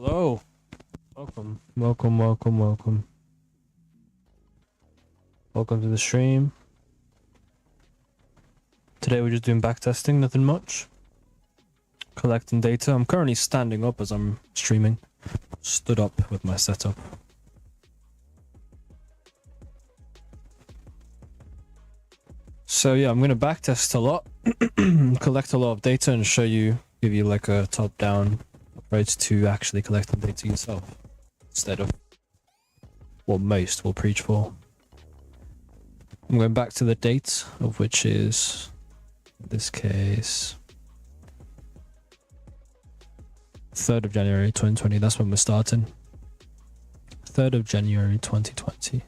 Hello. Welcome. Welcome to the stream. Today we're just doing backtesting, nothing much. Collecting data. I'm currently standing up as I'm streaming. Stood up with my setup. So yeah, I'm going to backtest a lot, collect a lot of data and give you like a top-down approach to actually collecting data yourself, instead of what most will preach for. I'm going back to the date, of which is, in this case, 3rd of January 2020. That's when we're starting. 3rd of January 2020.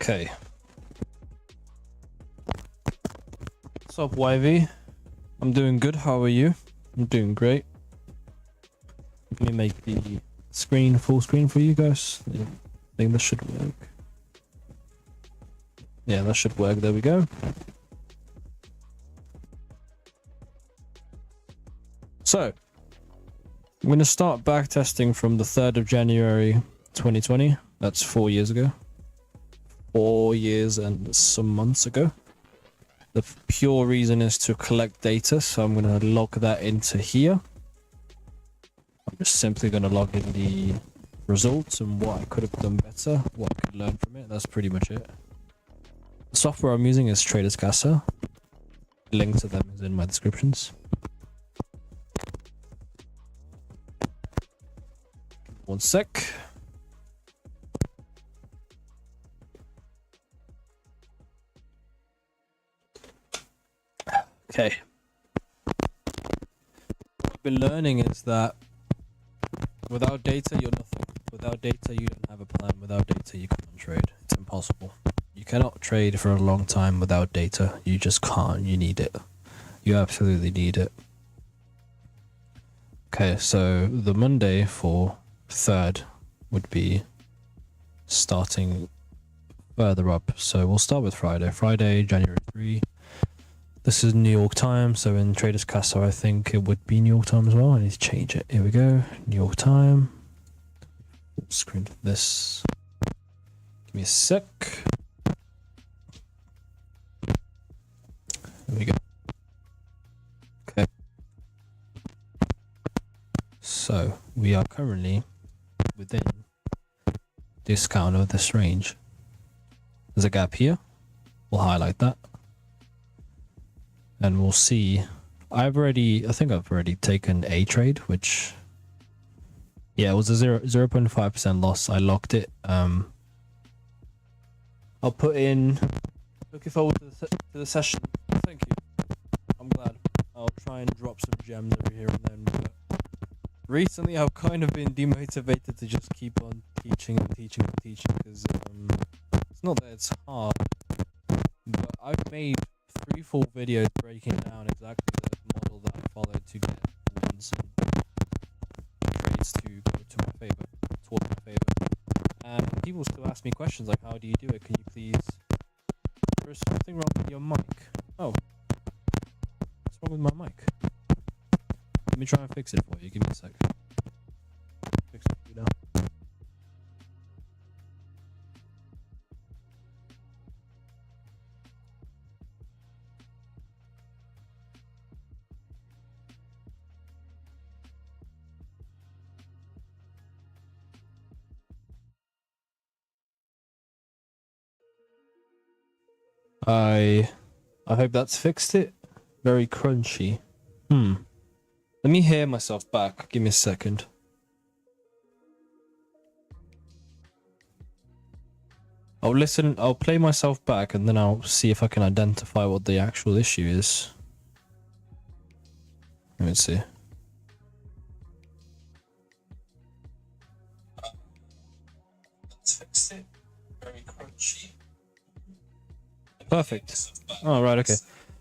Okay. What's up, YV? I'm doing good. How are you? I'm doing great. Let me make the screen full screen for you guys. I think this should work. Yeah, that should work. There we go. So, I'm going to start backtesting from the 3rd of January 2020. That's 4 years ago. 4 years and some months ago. The pure reason is to collect data, so I'm going to log that into here. I'm just simply going to log in the results and what I could have done better, what I could learn from it. That's pretty much it. The software I'm using is Traders Casa. Link to them is in my descriptions. One sec. Okay. What I've been learning is that without data, you're nothing. Without data, you don't have a plan. Without data, you can't trade. It's impossible. You cannot trade for a long time without data. You just can't. You need it. You absolutely need it. Okay, so the Monday for 3rd would be starting further up. So we'll start with Friday. Friday, January 3. This is New York time, so in Traders Casa, I think it would be New York time as well. I need to change it. Here we go. New York time. Full screen for this. Give me a sec. There we go. Okay. So, we are currently within this count of this range. There's a gap here. We'll highlight that. And we'll see. I think I've already taken a trade, which, yeah, it was a 0.5% loss. I locked it. I'll put in. Looking forward to the session. Thank you. I'm glad. I'll try and drop some gems every here and then. But recently, I've kind of been demotivated to just keep on teaching because it's not that it's hard, but I've made 3 full videos breaking down exactly the model that I followed to get wins and trades to go to my favor, towards my favor. And people still ask me questions like, how do you do it? Can you please... There's something wrong with your mic. Oh. What's wrong with my mic? Let me try and fix it for you. Give me a sec. Fix it for you now. I hope that's fixed it. Very crunchy. Let me hear myself back. Give me a second. I'll play myself back and then I'll see if I can identify what the actual issue is. Let me see. Let's fix it. Very crunchy. Perfect. Oh, right, okay.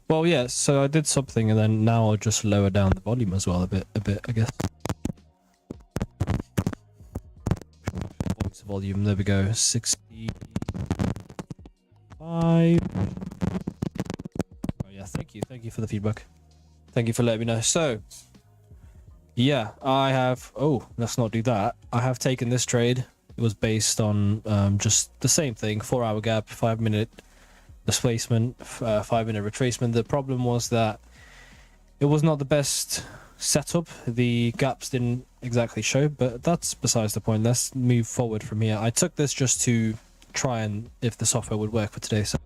Well, yeah, so I did something and then now I'll just lower down the volume as well a bit, I guess. Voice volume, there we go, 65. Oh yeah, thank you for the feedback. Thank you for letting me know. So, yeah, I have, oh, let's not do that. I have taken this trade. It was based on just the same thing, 4-hour gap, 5-minute displacement, 5-minute retracement. The problem was that it was not the best setup. The gaps didn't exactly show, but that's besides the point. Let's move forward from here. I took this just to try and if the software would work for today. So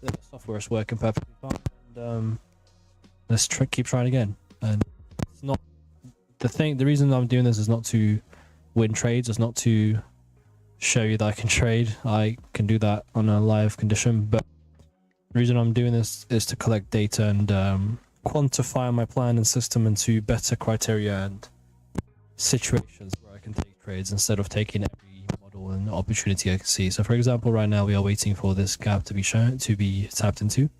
the software is working perfectly fine. And let's keep trying again. And it's not the reason I'm doing this is not to win trades. It's not to show you that I can trade. I can do that on a live condition, but the reason I'm doing this is to collect data and quantify my plan and system into better criteria and situations where I can take trades instead of taking every model and opportunity I can see. So for example, right now we are waiting for this gap to be shown, to be tapped into. Here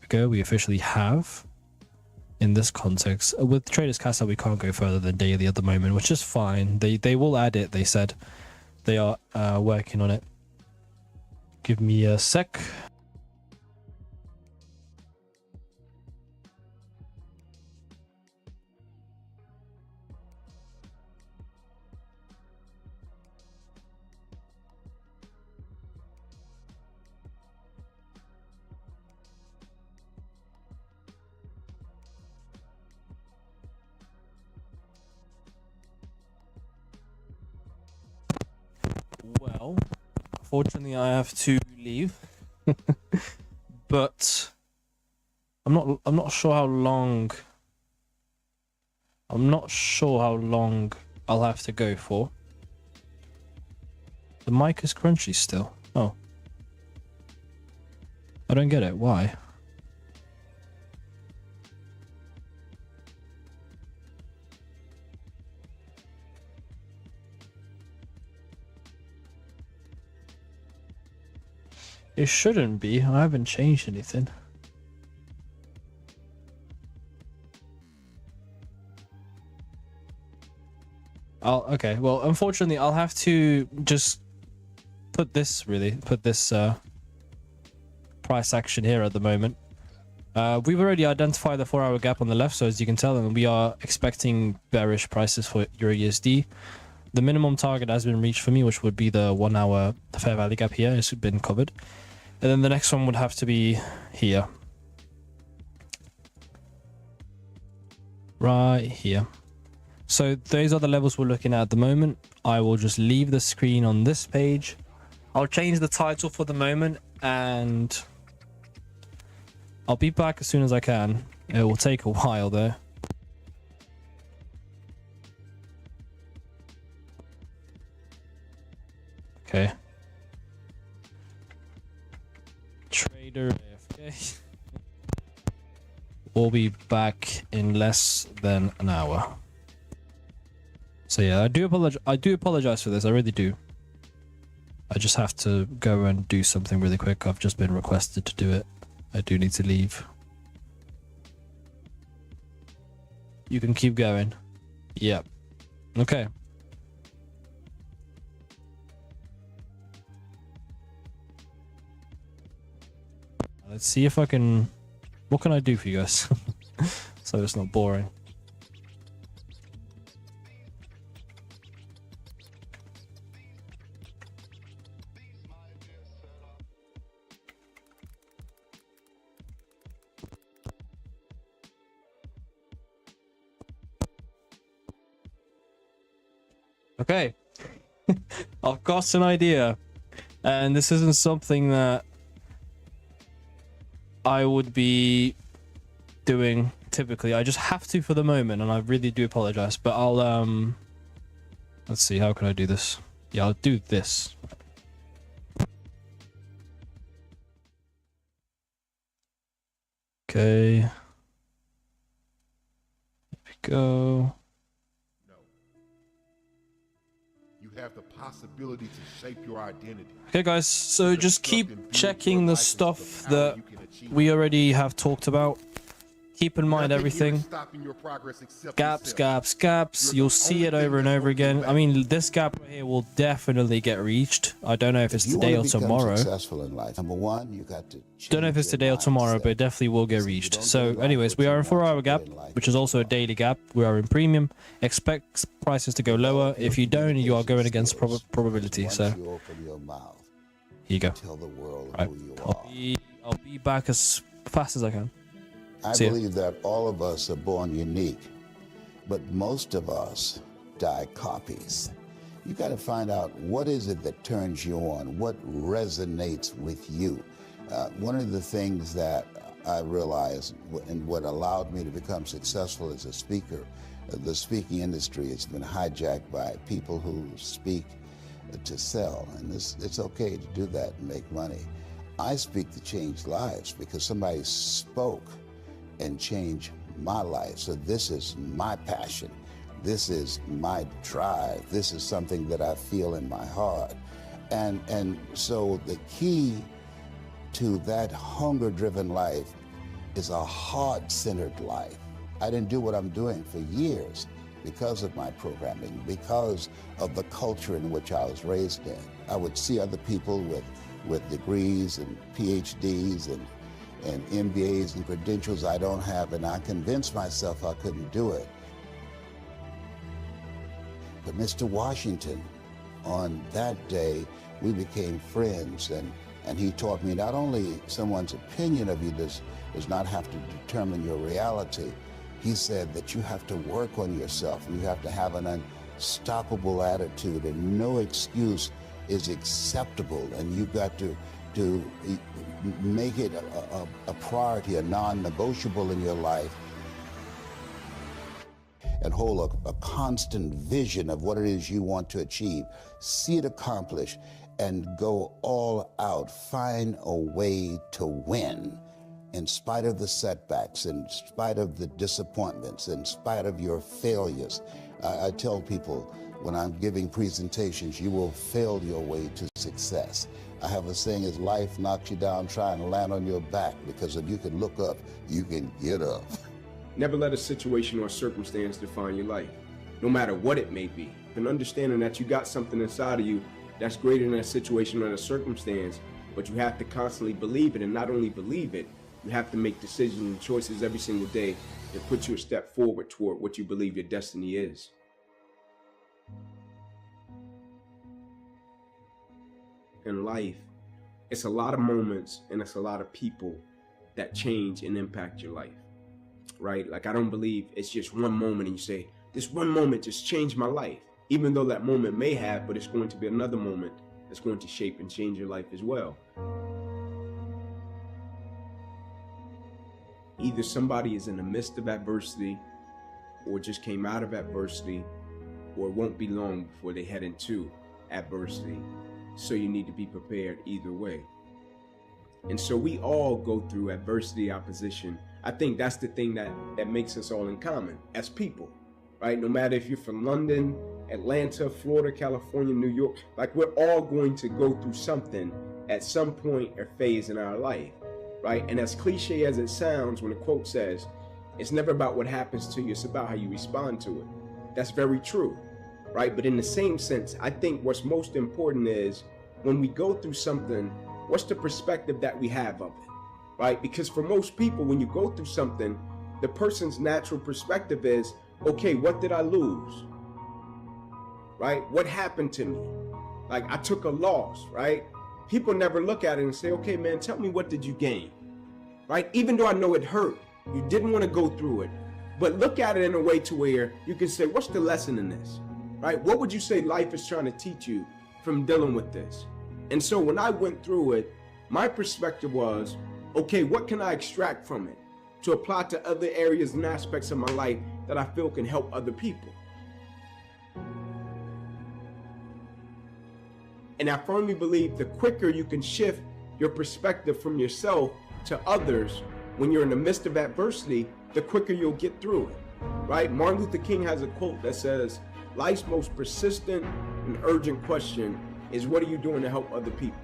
we go. We officially have. In this context, with Traders Casa, we can't go further than daily at the moment, which is fine. They will add it. They said they are working on it. Give me a sec. Well, fortunately, I have to leave, but I'm not sure how long. I'm not sure how long I'll have to go for. The mic is crunchy still. Oh, I don't get it. Why? It shouldn't be. I haven't changed anything. Okay. Well, unfortunately, I'll have to just put this price action here at the moment. We've already identified the 4-hour gap on the left, so as you can tell, and we are expecting bearish prices for EURUSD. The minimum target has been reached for me, which would be the 1-hour fair value gap here. It's been covered. And then the next one would have to be here. Right here. So those are the levels we're looking at the moment. I will just leave the screen on this page. I'll change the title for the moment and I'll be back as soon as I can. It will take a while though. Okay. Trader AFK. We'll be back in less than an hour. So yeah, I do apologize for this. I really do. I just have to go and do something really quick. I've just been requested to do it. I do need to leave. You can keep going. Yep. Okay. Let's see if I can... What can I do for you guys? So it's not boring. Okay. I've got an idea. And this isn't something that I would be doing typically. I just have to for the moment, and I really do apologize. But I'll let's see, how can I do this? Yeah, I'll do this. Okay. There we go. Have the possibility to shape your identity. Okay guys, so just keep checking the stuff that we already have talked about. Keep in mind everything. Gaps. You'll see it over and over again. I mean, this gap right here will definitely get reached. I don't know if it's today or tomorrow. Successful in life, number one, you got to don't know if it's today or tomorrow, but it definitely will get reached. So anyways, we are in 4-hour gap, which is also a daily gap. We are in premium. Expect prices to go lower. If you don't, you are going against probability. So here you go. Right. I'll be back as fast as I can. I believe that all of us are born unique, but most of us die copies. You got to find out what is it that turns you on, what resonates with you. One of the things that I realized and what allowed me to become successful as a speaker, the speaking industry has been hijacked by people who speak to sell, and it's okay to do that and make money. I speak to change lives because somebody spoke and change my life. So this is my passion. This is my drive. This is something that I feel in my heart. And so the key to that hunger-driven life is a heart-centered life. I didn't do what I'm doing for years because of my programming, because of the culture in which I was raised in. I would see other people with degrees and PhDs and MBAs and credentials I don't have, and I convinced myself I couldn't do it. But Mr. Washington, on that day, we became friends, and he taught me not only someone's opinion of you does not have to determine your reality. He said that you have to work on yourself. You have to have an unstoppable attitude, and no excuse is acceptable, and you've got to make it a priority, a non-negotiable in your life, and hold a constant vision of what it is you want to achieve. See it accomplished and go all out. Find a way to win in spite of the setbacks, in spite of the disappointments, in spite of your failures. I tell people when I'm giving presentations, you will fail your way to success. I have a saying, is life knocks you down, try and land on your back, because if you can look up, you can get up. Never let a situation or circumstance define your life, no matter what it may be. And understanding that you got something inside of you that's greater than a situation or a circumstance, but you have to constantly believe it, and not only believe it, you have to make decisions and choices every single day that put you a step forward toward what you believe your destiny is. In life, it's a lot of moments and it's a lot of people that change and impact your life, right? Like, I don't believe it's just one moment and you say, this one moment just changed my life. Even though that moment may have, but it's going to be another moment that's going to shape and change your life as well. Either somebody is in the midst of adversity or just came out of adversity, or it won't be long before they head into adversity. So you need to be prepared either way. And so we all go through adversity, opposition. I think that's the thing that makes us all in common as people, right? No matter if you're from London, Atlanta, Florida, California, New York, like, we're all going to go through something at some point or phase in our life, right? And as cliche as it sounds, when the quote says, it's never about what happens to you, it's about how you respond to it. That's very true, right? But in the same sense, I think what's most important is when we go through something, what's the perspective that we have of it, right? Because for most people, when you go through something, the person's natural perspective is, okay, what did I lose? Right? What happened to me? Like, I took a loss, right? People never look at it and say, okay, man, tell me, what did you gain? Right? Even though I know it hurt, you didn't want to go through it, but look at it in a way to where you can say, what's the lesson in this? Right? What would you say life is trying to teach you from dealing with this? And so when I went through it, my perspective was, okay, what can I extract from it to apply to other areas and aspects of my life that I feel can help other people? And I firmly believe the quicker you can shift your perspective from yourself to others when you're in the midst of adversity, the quicker you'll get through it, right? Martin Luther King has a quote that says, life's most persistent and urgent question is, what are you doing to help other people?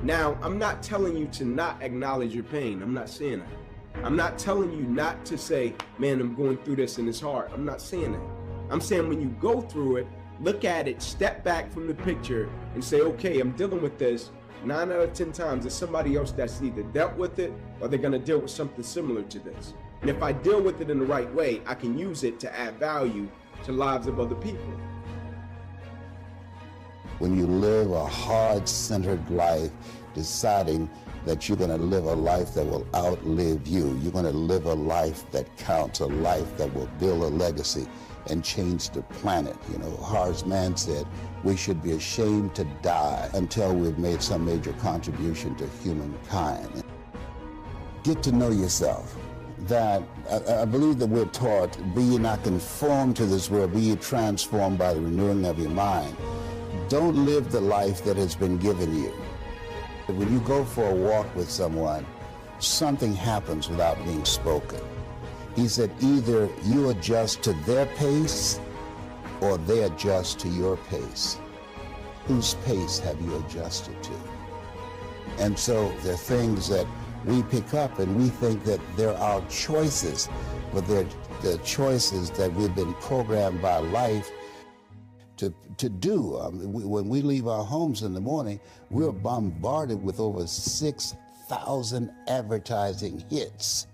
Now, I'm not telling you to not acknowledge your pain. I'm not saying that. I'm not telling you not to say, man, I'm going through this and it's hard. I'm not saying that. I'm saying when you go through it, look at it, step back from the picture and say, okay, I'm dealing with this. 9 out of 10 times, there's somebody else that's either dealt with it or they're gonna deal with something similar to this. And if I deal with it in the right way, I can use it to add value to lives of other people. When you live a heart-centered life, deciding that you're going to live a life that will outlive you, you're going to live a life that counts, a life that will build a legacy and change the planet. You know, Horace Mann said, we should be ashamed to die until we've made some major contribution to humankind. Get to know yourself. That I believe that we're taught, be ye not conformed to this world, be ye transformed by the renewing of your mind. Don't live the life that has been given you. When you go for a walk with someone, something happens without being spoken. He said either you adjust to their pace or they adjust to your pace. Whose pace have you adjusted to? And so there are things that we pick up and we think that they're our choices, but they're the choices that we've been programmed by life to do. When we leave our homes in the morning, we're bombarded with over 6,000 advertising hits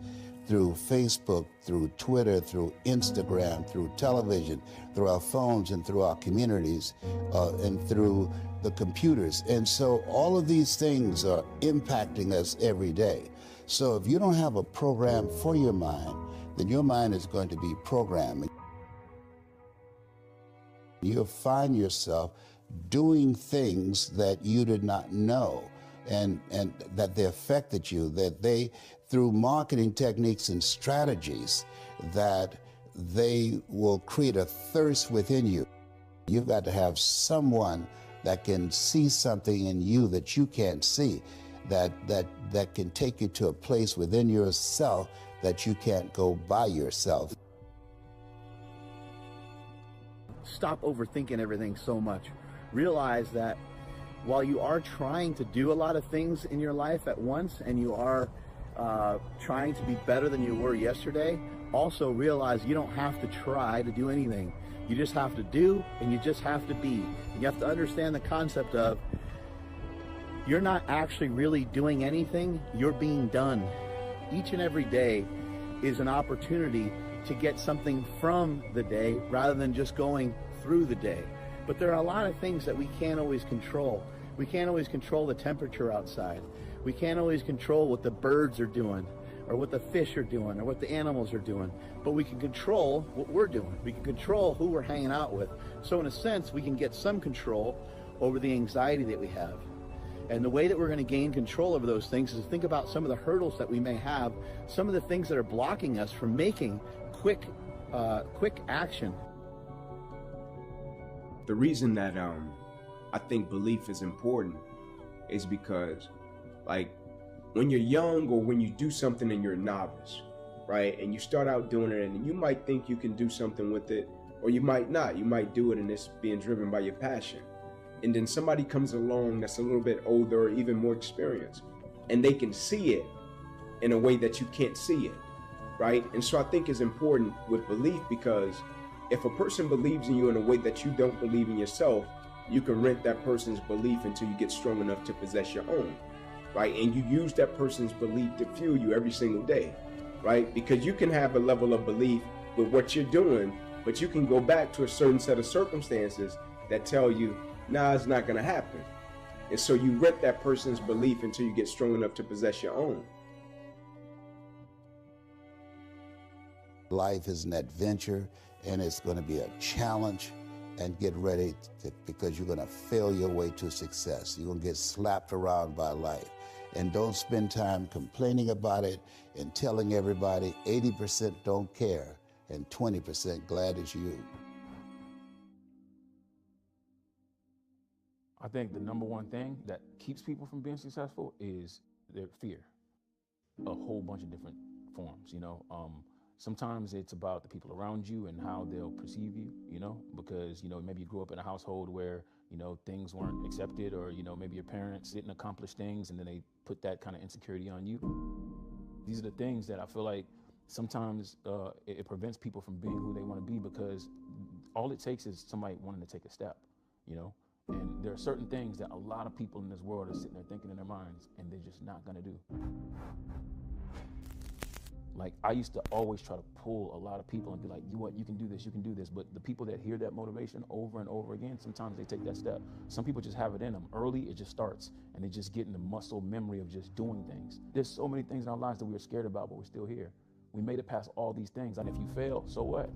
through Facebook, through Twitter, through Instagram, through television, through our phones and through our communities, and through the computers. And so all of these things are impacting us every day. So if you don't have a program for your mind, then your mind is going to be programmed. You'll find yourself doing things that you did not know and that they affected you, that they, through marketing techniques and strategies, that they will create a thirst within you. You've got to have someone that can see something in you that you can't see, that can take you to a place within yourself that you can't go by yourself. Stop overthinking everything so much. Realize that while you are trying to do a lot of things in your life at once and you are trying to be better than you were yesterday, also realize you don't have to try to do anything. You just have to do, and you just have to be. You have to understand the concept of you're not actually really doing anything, you're being done. Each and every day is an opportunity to get something from the day rather than just going through the day. But there are a lot of things that we can't always control. We can't always control the temperature outside. We can't always control what the birds are doing or what the fish are doing or what the animals are doing. But we can control what we're doing. We can control who we're hanging out with. So in a sense, we can get some control over the anxiety that we have. And the way that we're going to gain control over those things is to think about some of the hurdles that we may have, some of the things that are blocking us from making quick action. The reason that I think belief is important is because, like, when you're young or when you do something and you're a novice, right, and you start out doing it and you might think you can do something with it, or you might not. You might do it and it's being driven by your passion. And then somebody comes along that's a little bit older or even more experienced, and they can see it in a way that you can't see it, right? And so I think it's important with belief, because if a person believes in you in a way that you don't believe in yourself, you can rent that person's belief until you get strong enough to possess your own, right? And you use that person's belief to fuel you every single day, right? Because you can have a level of belief with what you're doing, but you can go back to a certain set of circumstances that tell you, nah, it's not gonna happen. And so you rent that person's belief until you get strong enough to possess your own. Life is an adventure, and it's going to be a challenge, and get ready because you're going to fail your way to success. You're going to get slapped around by life. And don't spend time complaining about it and telling everybody 80% don't care and 20% glad it's you. I think the number one thing that keeps people from being successful is their fear. A whole bunch of different forms, you know. Sometimes it's about the people around you and how they'll perceive you, you know, because, you know, maybe you grew up in a household where you know, things weren't accepted, or, you know, maybe your parents didn't accomplish things and then they put that kind of insecurity on you. These are the things that I feel like sometimes it prevents people from being who they want to be, because all it takes is somebody wanting to take a step, you know? And there are certain things that a lot of people in this world are sitting there thinking in their minds and they're just not gonna do. Like, I used to always try to pull a lot of people and be like, you can do this, you can do this. But the people that hear that motivation over and over again, sometimes they take that step. Some people just have it in them. Early, it just starts, and they just get in the muscle memory of just doing things. There's so many things in our lives that we were scared about, but we're still here. We made it past all these things. And if you fail, so what?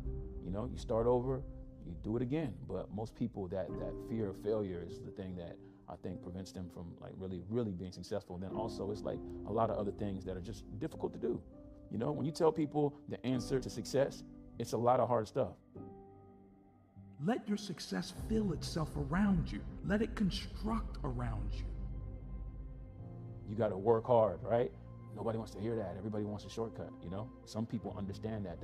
You know, you start over, you do it again. But most people, that fear of failure is the thing that I think prevents them from like really being successful. And then also it's like a lot of other things that are just difficult to do. You know, when you tell people the answer to success, it's a lot of hard stuff. Let your success feel itself around you. Let it construct around you. You got to work hard, right? Nobody wants to hear that. Everybody wants a shortcut, you know? Some people understand that.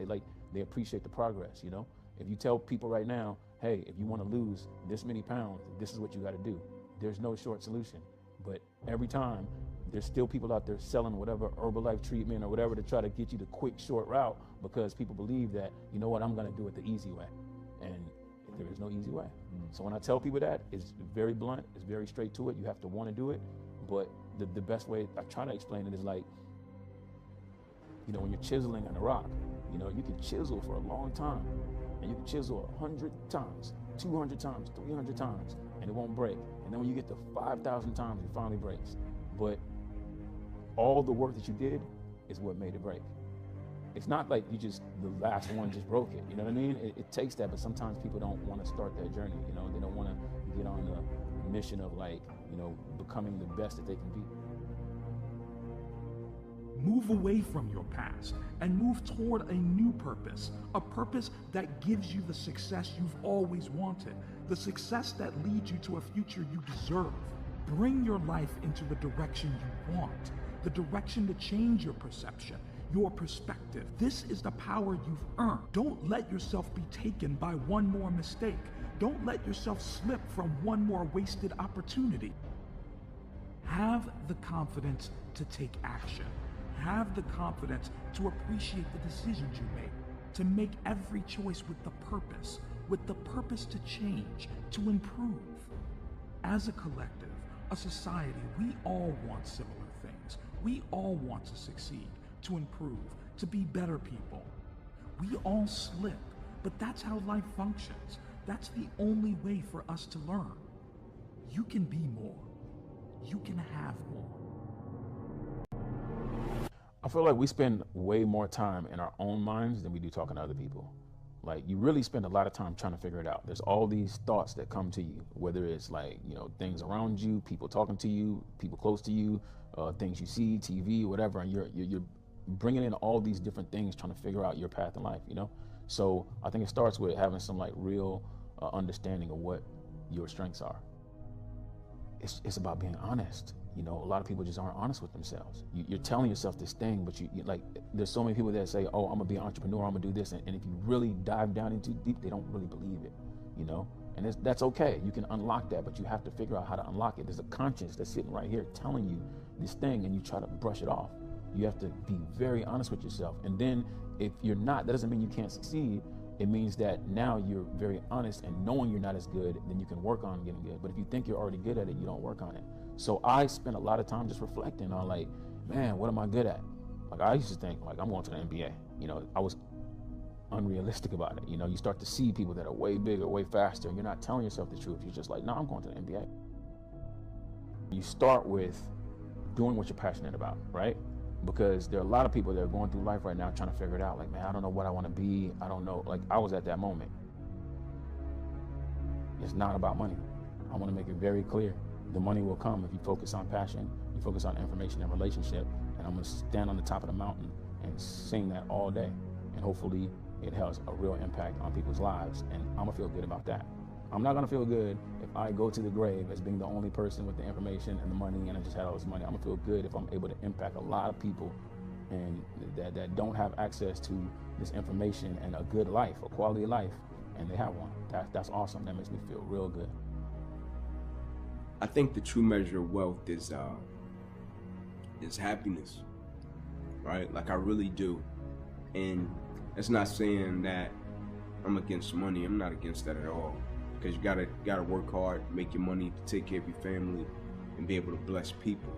They appreciate the progress, you know? If you tell people right now, hey, if you want to lose this many pounds, this is what you got to do. There's no short solution. But every time, there's still people out there selling whatever Herbalife treatment or whatever to try to get you the quick, short route, because people believe that, you know what, I'm going to do it the easy way. And there is no easy way. So when I tell people that, it's very blunt, it's very straight to it. You have to want to do it. But the best way I try to explain it is like, you know, when you're chiseling on a rock, you know, you can chisel for a long time, and you can chisel 100 times, 200 times, 300 times, and it won't break. And then when you get to 5,000 times, it finally breaks. But all the work that you did is what made it break. It's not like the last one just broke it, you know what I mean? It takes that, but sometimes people don't want to start that journey, you know? They don't want to get on the mission of like, you know, becoming the best that they can be. Move away from your past and move toward a new purpose, a purpose that gives you the success you've always wanted, the success that leads you to a future you deserve. Bring your life into the direction you want, the direction to change your perception, your perspective. This is the power you've earned. Don't let yourself be taken by one more mistake. Don't let yourself slip from one more wasted opportunity. Have the confidence to take action. Have the confidence to appreciate the decisions you make, to make every choice with the purpose to change, to improve. As a collective, a society, we all want similar things. We all want to succeed, to improve, to be better people. We all slip, but that's how life functions. That's the only way for us to learn. You can be more. You can have more. I feel like we spend way more time in our own minds than we do talking to other people. Like, you really spend a lot of time trying to figure it out. There's all these thoughts that come to you, whether it's like, you know, things around you, people talking to you, people close to you, things you see, TV, whatever, and you're bringing in all these different things trying to figure out your path in life, you know? So I think it starts with having some like real understanding of what your strengths are. It's about being honest. You know, a lot of people just aren't honest with themselves. You're telling yourself this thing, but you like, there's so many people that say, oh, I'm gonna be an entrepreneur, I'm gonna do this. And if you really dive down into deep, they don't really believe it, you know? And that's okay, you can unlock that, but you have to figure out how to unlock it. There's a conscience that's sitting right here telling you this thing, and you try to brush it off. You have to be very honest with yourself. And then if you're not, that doesn't mean you can't succeed. It means that now you're very honest, and knowing you're not as good, then you can work on getting good. But if you think you're already good at it, you don't work on it. So I spent a lot of time just reflecting on like, man, what am I good at? Like, I used to think like, I'm going to the NBA. You know, I was unrealistic about it. You know, you start to see people that are way bigger, way faster, and you're not telling yourself the truth. You're just like, no, I'm going to the NBA. You start with doing what you're passionate about, right? Because there are a lot of people that are going through life right now trying to figure it out. Like, man, I don't know what I want to be. I don't know. Like, I was at that moment. It's not about money. I want to make it very clear. The money will come if you focus on passion, you focus on information and relationship, and I'm gonna stand on the top of the mountain and sing that all day. And hopefully it has a real impact on people's lives, and I'm gonna feel good about that. I'm not gonna feel good if I go to the grave as being the only person with the information and the money and I just had all this money. I'm gonna feel good if I'm able to impact a lot of people and that don't have access to this information and a good life, a quality life, and they have one. That's awesome. That makes me feel real good. I think the true measure of wealth is happiness, right? Like I really do. And it's not saying that I'm against money. I'm not against that at all. Because you gotta work hard, make your money to take care of your family and be able to bless people.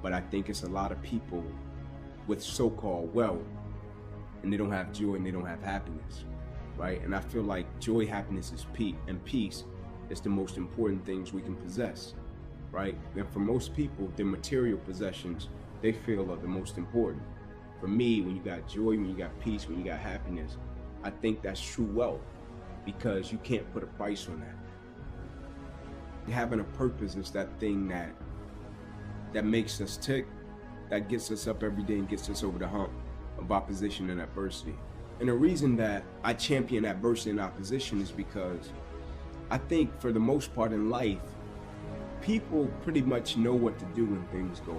But I think it's a lot of people with so-called wealth and they don't have joy and they don't have happiness, right? And I feel like joy, happiness and peace is the most important things we can possess, right? And for most people, their material possessions, they feel are the most important. For me, when you got joy, when you got peace, when you got happiness, I think that's true wealth, because you can't put a price on that. Having a purpose is that thing that makes us tick, that gets us up every day and gets us over the hump of opposition and adversity. And the reason that I champion adversity and opposition is because I think for the most part in life, people pretty much know what to do when things go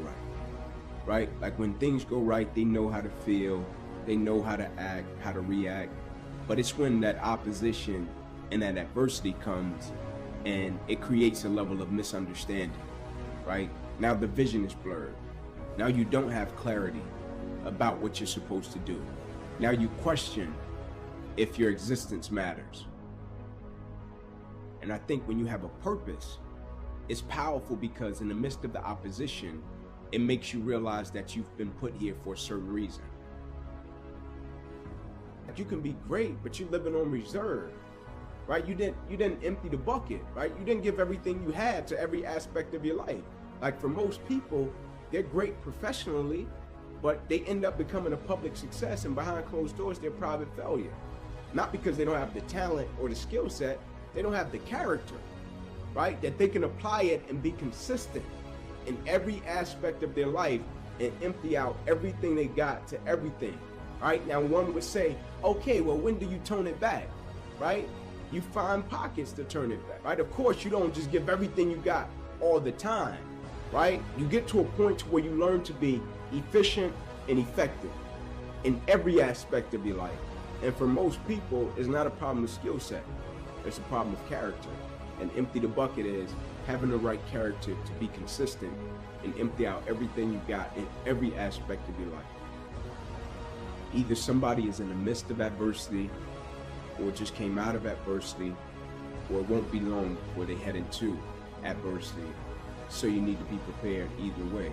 right? Like when things go right, they know how to feel, they know how to act, how to react. But it's when that opposition and that adversity comes and it creates a level of misunderstanding, right? Now the vision is blurred. Now you don't have clarity about what you're supposed to do. Now you question if your existence matters. And I think when you have a purpose, it's powerful because in the midst of the opposition, it makes you realize that you've been put here for a certain reason. You can be great, but you're living on reserve, right? You didn't empty the bucket, right? You didn't give everything you had to every aspect of your life. Like for most people, they're great professionally, but they end up becoming a public success, and behind closed doors, they're a private failure. Not because they don't have the talent or the skill set, they don't have the character, right? That they can apply it and be consistent in every aspect of their life and empty out everything they got to everything. Right? Now one would say, okay, well, when do you tone it back, right? You find pockets to turn it back, right? Of course, you don't just give everything you got all the time, right? You get to a point where you learn to be efficient and effective in every aspect of your life. And for most people, it's not a problem of skill set. It's a problem of character. And empty the bucket is having the right character to be consistent and empty out everything you got in every aspect of your life. Either somebody is in the midst of adversity or just came out of adversity, or it won't be long before they head into adversity. So you need to be prepared either way.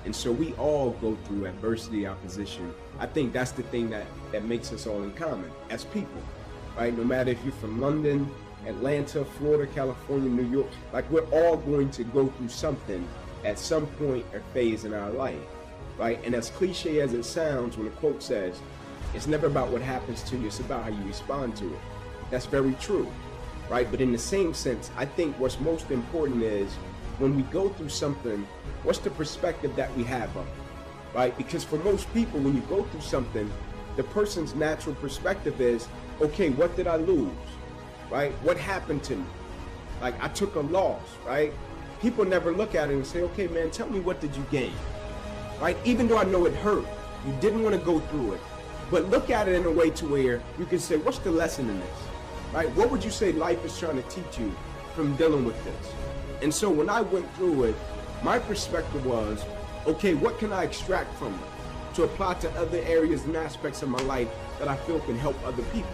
And so we all go through adversity, opposition. I think that's the thing that makes us all in common as people, right? No matter if you're from London, Atlanta, Florida, California, New York, like we're all going to go through something at some point or phase in our life. Right? And as cliche as it sounds, when a quote says, it's never about what happens to you, it's about how you respond to it. That's very true, right? But in the same sense, I think what's most important is when we go through something, what's the perspective that we have of it, right? Because for most people, when you go through something, the person's natural perspective is, okay, what did I lose, right? What happened to me? Like I took a loss, right? People never look at it and say, okay, man, tell me, what did you gain? Right? Even though I know it hurt, you didn't want to go through it, but look at it in a way to where you can say, what's the lesson in this? Right? What would you say life is trying to teach you from dealing with this? And so when I went through it, my perspective was, okay, what can I extract from it to apply to other areas and aspects of my life that I feel can help other people?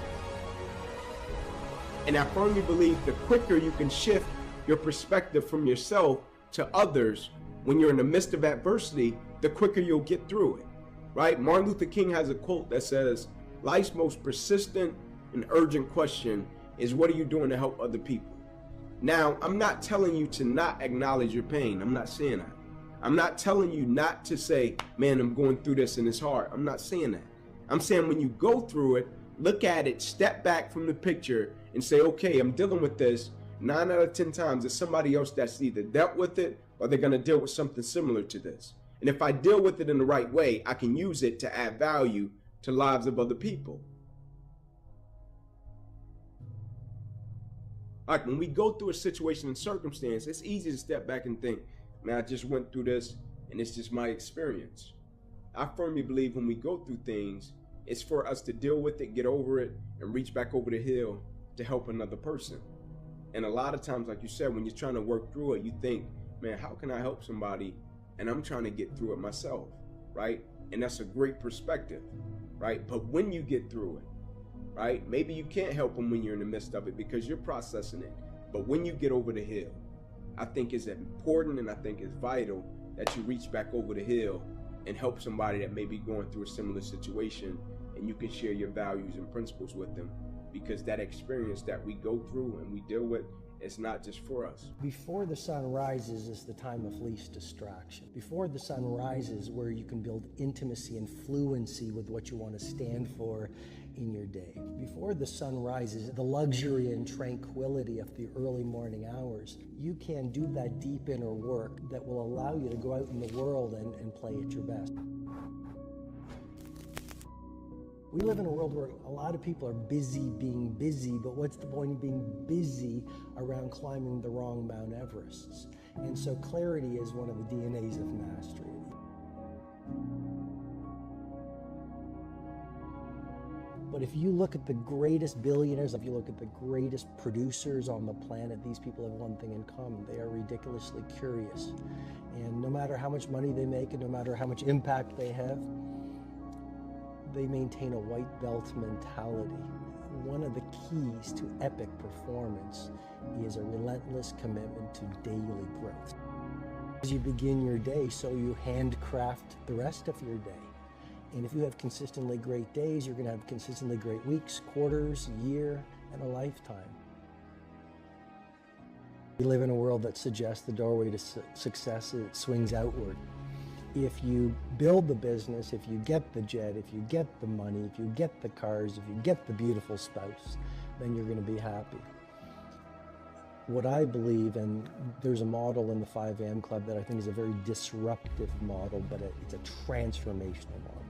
And I firmly believe the quicker you can shift your perspective from yourself to others when you're in the midst of adversity, the quicker you'll get through it, right? Martin Luther King has a quote that says, life's most persistent and urgent question is, what are you doing to help other people? Now, I'm not telling you to not acknowledge your pain. I'm not saying that. I'm not telling you not to say, man, I'm going through this and it's hard. I'm not saying that. I'm saying when you go through it, look at it, step back from the picture and say, okay, I'm dealing with this. 9 out of 10 times, it's somebody else that's either dealt with it or they're going to deal with something similar to this. And if I deal with it in the right way, I can use it to add value to lives of other people. Like when we go through a situation and circumstance, it's easy to step back and think, man, I just went through this and it's just my experience. I firmly believe when we go through things, it's for us to deal with it, get over it, and reach back over the hill to help another person. And a lot of times, like you said, when you're trying to work through it, you think, man, how can I help somebody? And I'm trying to get through it myself, right? And that's a great perspective, right? But when you get through it, right, maybe you can't help them when you're in the midst of it because you're processing it. But when you get over the hill, I think it's important and I think it's vital that you reach back over the hill and help somebody that may be going through a similar situation, and you can share your values and principles with them, because that experience that we go through and we deal with, it's not just for us. Before the sun rises is the time of least distraction. Before the sun rises, where you can build intimacy and fluency with what you want to stand for in your day. Before the sun rises, the luxury and tranquility of the early morning hours, you can do that deep inner work that will allow you to go out in the world and play at your best. We live in a world where a lot of people are busy being busy, but what's the point of being busy around climbing the wrong Mount Everests? And so clarity is one of the DNAs of mastery. But if you look at the greatest billionaires, if you look at the greatest producers on the planet, these people have one thing in common. They are ridiculously curious. And no matter how much money they make and no matter how much impact they have, they maintain a white belt mentality. One of the keys to epic performance is a relentless commitment to daily growth. As you begin your day, so you handcraft the rest of your day. And if you have consistently great days, you're going to have consistently great weeks, quarters, year, and a lifetime. We live in a world that suggests the doorway to success swings outward. If you build the business, if you get the jet, if you get the money, if you get the cars, if you get the beautiful spouse, then you're going to be happy. What I believe, and there's a model in the 5 a.m. Club that I think is a very disruptive model, but it's a transformational model.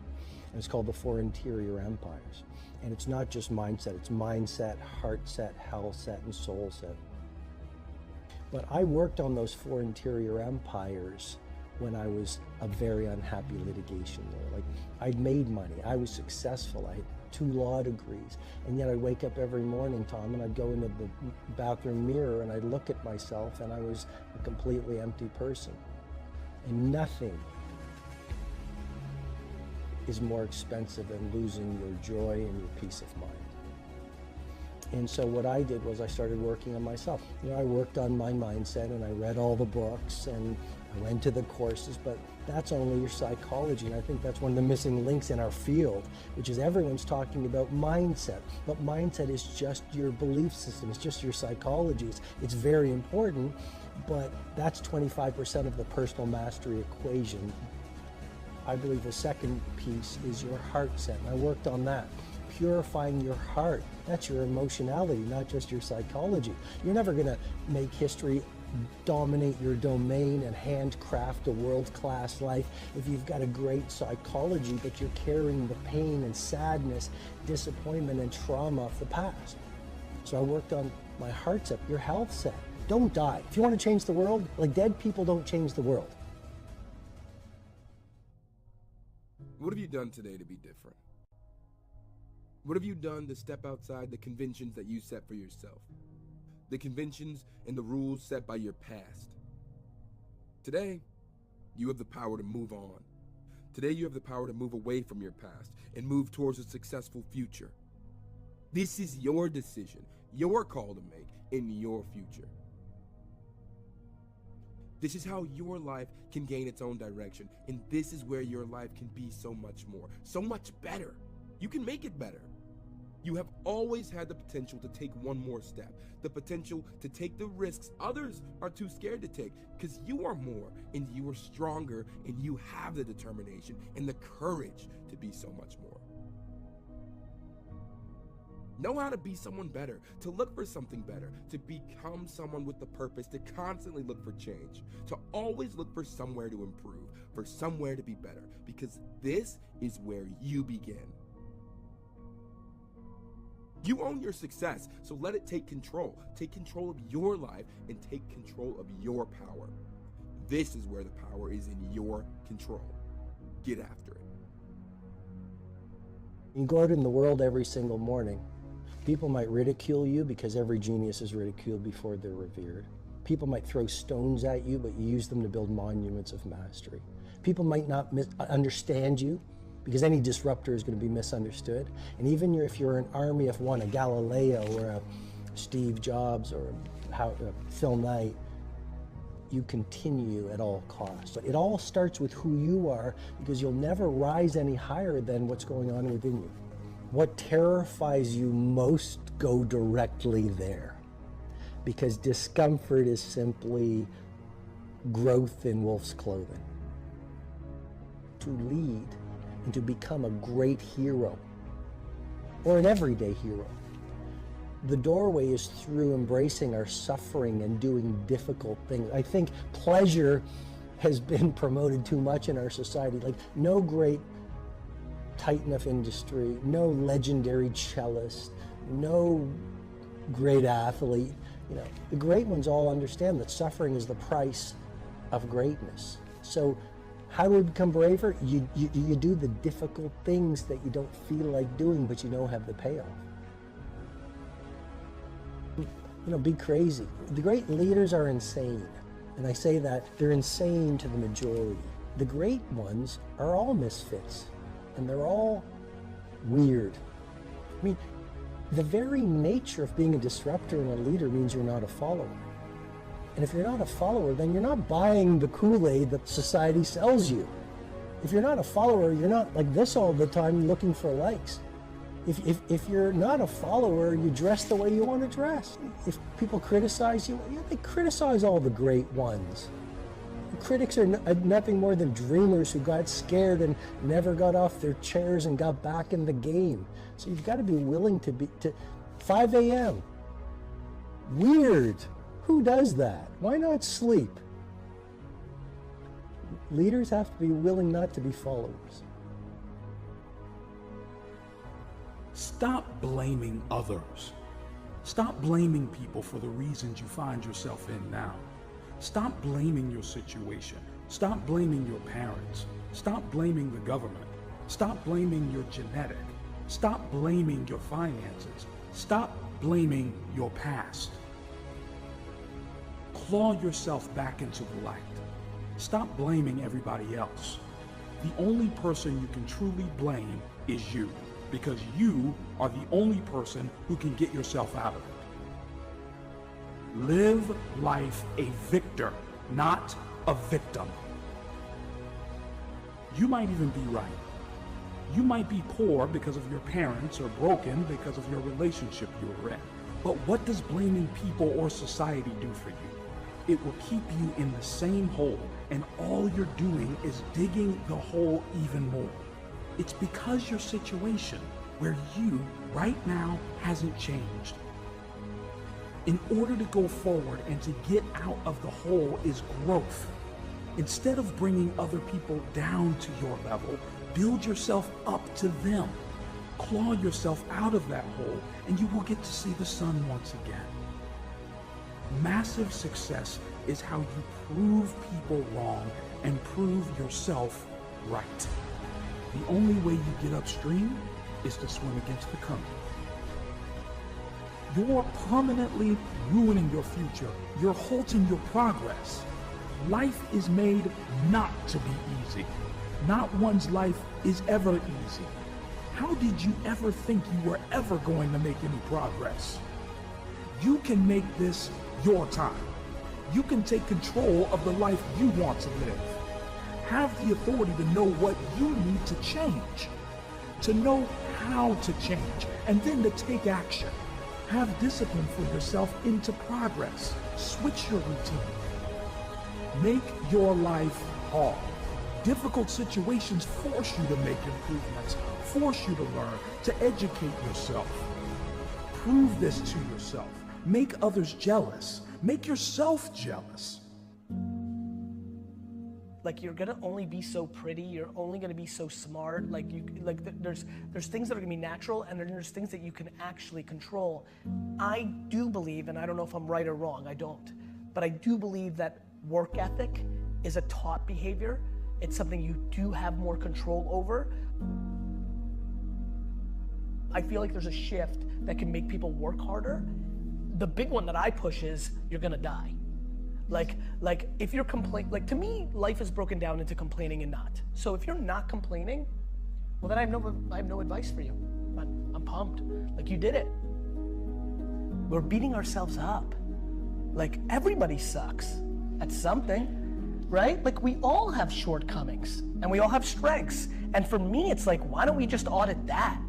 And it's called the 4 interior empires. And it's not just mindset, it's mindset, heart set, health set, and soul set. But I worked on those 4 interior empires when I was a very unhappy litigation lawyer. Like, I'd made money, I was successful, I had 2 law degrees, and yet I'd wake up every morning, Tom, and I'd go into the bathroom mirror and I'd look at myself and I was a completely empty person. And nothing is more expensive than losing your joy and your peace of mind. And so what I did was I started working on myself. You know, I worked on my mindset and I read all the books and I went to the courses, but that's only your psychology. And I think that's one of the missing links in our field, which is everyone's talking about mindset. But mindset is just your belief system. It's just your psychology. It's very important, but that's 25% of the personal mastery equation. I believe the second piece is your heart set, and I worked on that. Purifying your heart, that's your emotionality, not just your psychology. You're never gonna make history, dominate your domain, and handcraft a world-class life if you've got a great psychology, but you're carrying the pain and sadness, disappointment and trauma of the past. So I worked on my heart set, your health set. Don't die. If you want to change the world, like, dead people don't change the world. What have you done today to be different? What have you done to step outside the conventions that you set for yourself? The conventions and the rules set by your past. Today, you have the power to move on. Today, you have the power to move away from your past and move towards a successful future. This is your decision, your call to make in your future. This is how your life can gain its own direction, and this is where your life can be so much more, so much better. You can make it better. You have always had the potential to take one more step, the potential to take the risks others are too scared to take, because you are more, and you are stronger, and you have the determination and the courage to be so much more. Know how to be someone better, to look for something better, to become someone with the purpose, to constantly look for change, to always look for somewhere to improve, for somewhere to be better, because this is where you begin. You own your success, so let it take control. Take control of your life and take control of your power. This is where the power is in your control. Get after it. You go out in the world every single morning, People might ridicule you because every genius is ridiculed before they're revered. People might throw stones at you, but you use them to build monuments of mastery. People might not understand you because any disruptor is going to be misunderstood. And even if you're an army of one, a Galileo or a Steve Jobs or a Phil Knight, you continue at all costs. But it all starts with who you are, because you'll never rise any higher than what's going on within you. What terrifies you most, go directly there. Because discomfort is simply growth in wolf's clothing. To lead and to become a great hero, or an everyday hero, the doorway is through embracing our suffering and doing difficult things. I think pleasure has been promoted too much in our society. Like, no great titan of industry, no legendary cellist, no great athlete. You know, the great ones all understand that suffering is the price of greatness. So how do we become braver? You do the difficult things that you don't feel like doing, but you know have the payoff. You know, be crazy. The great leaders are insane. And I say that they're insane to the majority. The great ones are all misfits, and they're all weird. I mean, the very nature of being a disruptor and a leader means you're not a follower. And if you're not a follower, then you're not buying the Kool-Aid that society sells you. If you're not a follower, you're not like this all the time looking for likes. If you're not a follower, you dress the way you want to dress. If people criticize you, yeah, they criticize all the great ones. Critics are nothing more than dreamers who got scared and never got off their chairs and got back in the game. So you've got to be willing to 5 a.m. Weird. Who does that? Why not sleep? Leaders have to be willing not to be followers. Stop blaming others. Stop blaming people for the reasons you find yourself in now. Stop blaming your situation. Stop blaming your parents. Stop blaming the government. Stop blaming your genetic. Stop blaming your finances. Stop blaming your past. Claw yourself back into the light. Stop blaming everybody else. The only person you can truly blame is you, because you are the only person who can get yourself out of it. Live life a victor, not a victim. You might even be right. You might be poor because of your parents or broken because of your relationship you were in. But what does blaming people or society do for you? It will keep you in the same hole, and all you're doing is digging the hole even more. It's because your situation, where you, right now, hasn't changed. In order to go forward and to get out of the hole is growth. Instead of bringing other people down to your level, build yourself up to them. Claw yourself out of that hole, and you will get to see the sun once again. Massive success is how you prove people wrong and prove yourself right. The only way you get upstream is to swim against the current. You're permanently ruining your future. You're halting your progress. Life is made not to be easy. Not one's life is ever easy. How did you ever think you were ever going to make any progress? You can make this your time. You can take control of the life you want to live. Have the authority to know what you need to change, to know how to change, and then to take action. Have discipline for yourself into progress. Switch your routine. Make your life hard. Difficult situations force you to make improvements, force you to learn, to educate yourself. Prove this to yourself. Make others jealous. Make yourself jealous. Like, you're gonna only be so pretty, you're only gonna be so smart, there's things that are gonna be natural, and then there's things that you can actually control. I do believe, and I don't know if I'm right or wrong, I don't, but I do believe that work ethic is a taught behavior. It's something you do have more control over. I feel like there's a shift that can make people work harder. The big one that I push is you're gonna die. Like if you're like to me, life is broken down into complaining and not. So if you're not complaining, well then I have no advice for you. I'm pumped. Like you did it. We're beating ourselves up. Like everybody sucks at something, right? Like we all have shortcomings and we all have strengths. And for me, it's like, why don't we just audit that?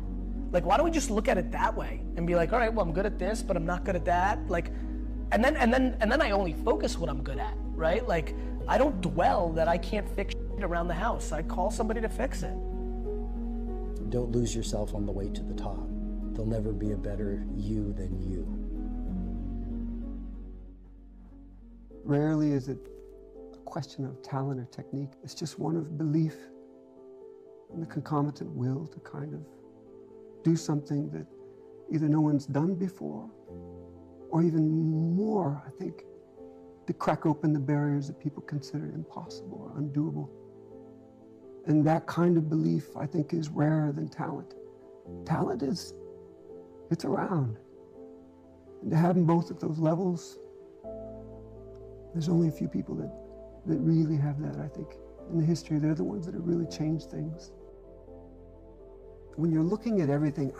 Like, why don't we just look at it that way and be like, all right, well, I'm good at this, but I'm not good at that. Like, and then I only focus what I'm good at, right? Like, I don't dwell that I can't fix shit around the house. I call somebody to fix it. Don't lose yourself on the way to the top. There'll never be a better you than you. Rarely is it a question of talent or technique. It's just one of belief and the concomitant will to kind of do something that either no one's done before, or even more, I think, to crack open the barriers that people consider impossible or undoable. And that kind of belief, I think, is rarer than talent. Talent it's around. And to have them both at those levels, there's only a few people that really have that, I think. In the history, they're the ones that have really changed things. When you're looking at everything,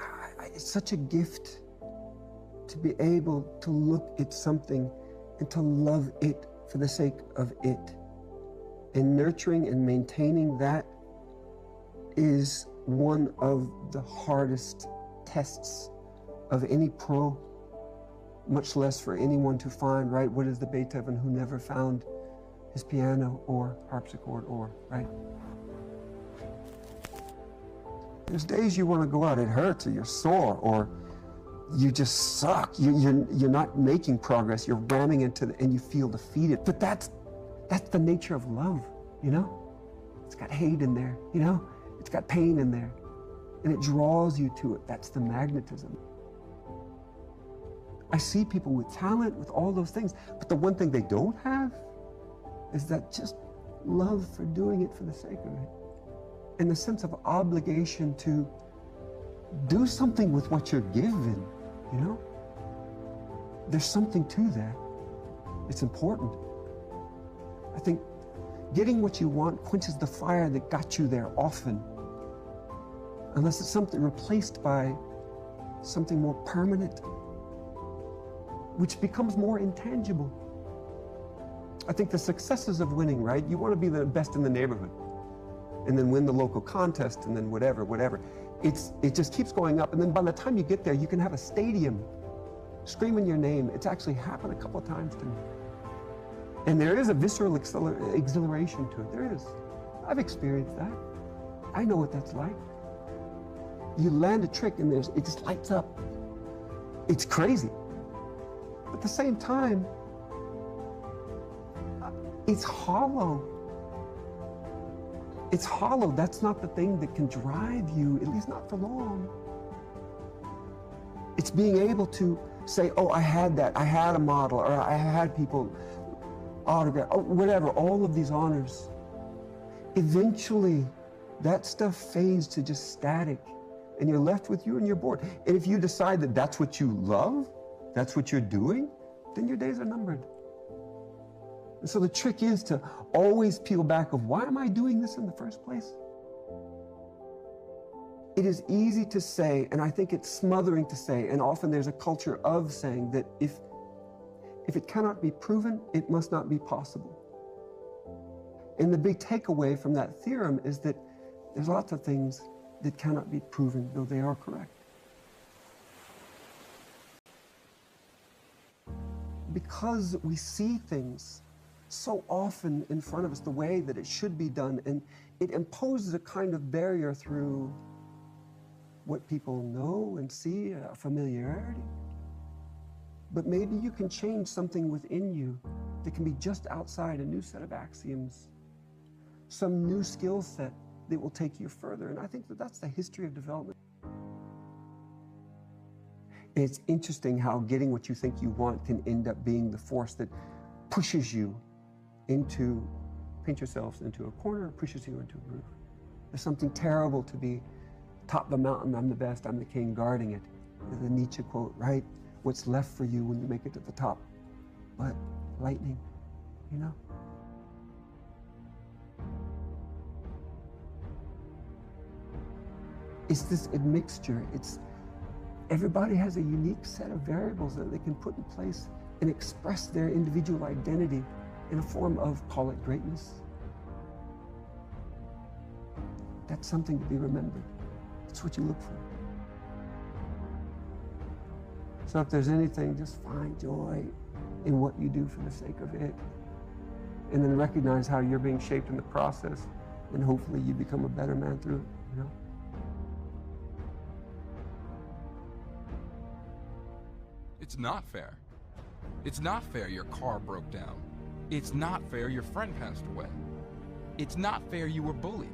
it's such a gift to be able to look at something and to love it for the sake of it. And nurturing and maintaining that is one of the hardest tests of any pro, much less for anyone to find, right? What is the Beethoven who never found his piano or harpsichord or, right? There's days you want to go out, it hurts, or you're sore, or you just suck. You're not making progress. You're ramming into and you feel defeated. But that's the nature of love, you know? It's got hate in there, you know? It's got pain in there, and it draws you to it. That's the magnetism. I see people with talent, with all those things, but the one thing they don't have is that just love for doing it for the sake of it. And the sense of obligation to do something with what you're given, you know? There's something to that. It's important. I think getting what you want quenches the fire that got you there often, unless it's something replaced by something more permanent, which becomes more intangible. I think the successes of winning, right? You want to be the best in the neighborhood, and then win the local contest, and then whatever. It just keeps going up, and then by the time you get there, you can have a stadium screaming your name. It's actually happened a couple of times to me. And there is a visceral exhilaration to it. There is. I've experienced that. I know what that's like. You land a trick and it just lights up. It's crazy. But at the same time, it's hollow. It's hollow. That's not the thing that can drive you, at least not for long. It's being able to say, oh, I had that. I had a model, or I had people autograph, or whatever, all of these honors. Eventually, that stuff fades to just static, and you're left with you and your board. And if you decide that that's what you love, that's what you're doing, then your days are numbered. And so the trick is to always peel back of, why am I doing this in the first place? It is easy to say, and I think it's smothering to say, and often there's a culture of saying that if it cannot be proven, it must not be possible. And the big takeaway from that theorem is that there's lots of things that cannot be proven, though they are correct. Because we see things so often in front of us the way that it should be done, and it imposes a kind of barrier through what people know and see, a familiarity. But maybe you can change something within you that can be just outside a new set of axioms, some new skill set that will take you further. And I think that that's the history of development. And it's interesting how getting what you think you want can end up being the force that pushes you into, paint yourselves into a corner, pushes you into a groove. There's something terrible to be top of the mountain, I'm the best, I'm the king guarding it. There's a Nietzsche quote, right? What's left for you when you make it to the top? But lightning, you know? It's this admixture. Everybody has a unique set of variables that they can put in place and express their individual identity in a form of, call it greatness. That's something to be remembered. That's what you look for. So if there's anything, just find joy in what you do for the sake of it. And then recognize how you're being shaped in the process, and hopefully you become a better man through it, you know? It's not fair. It's not fair your car broke down. It's not fair your friend passed away. It's not fair you were bullied.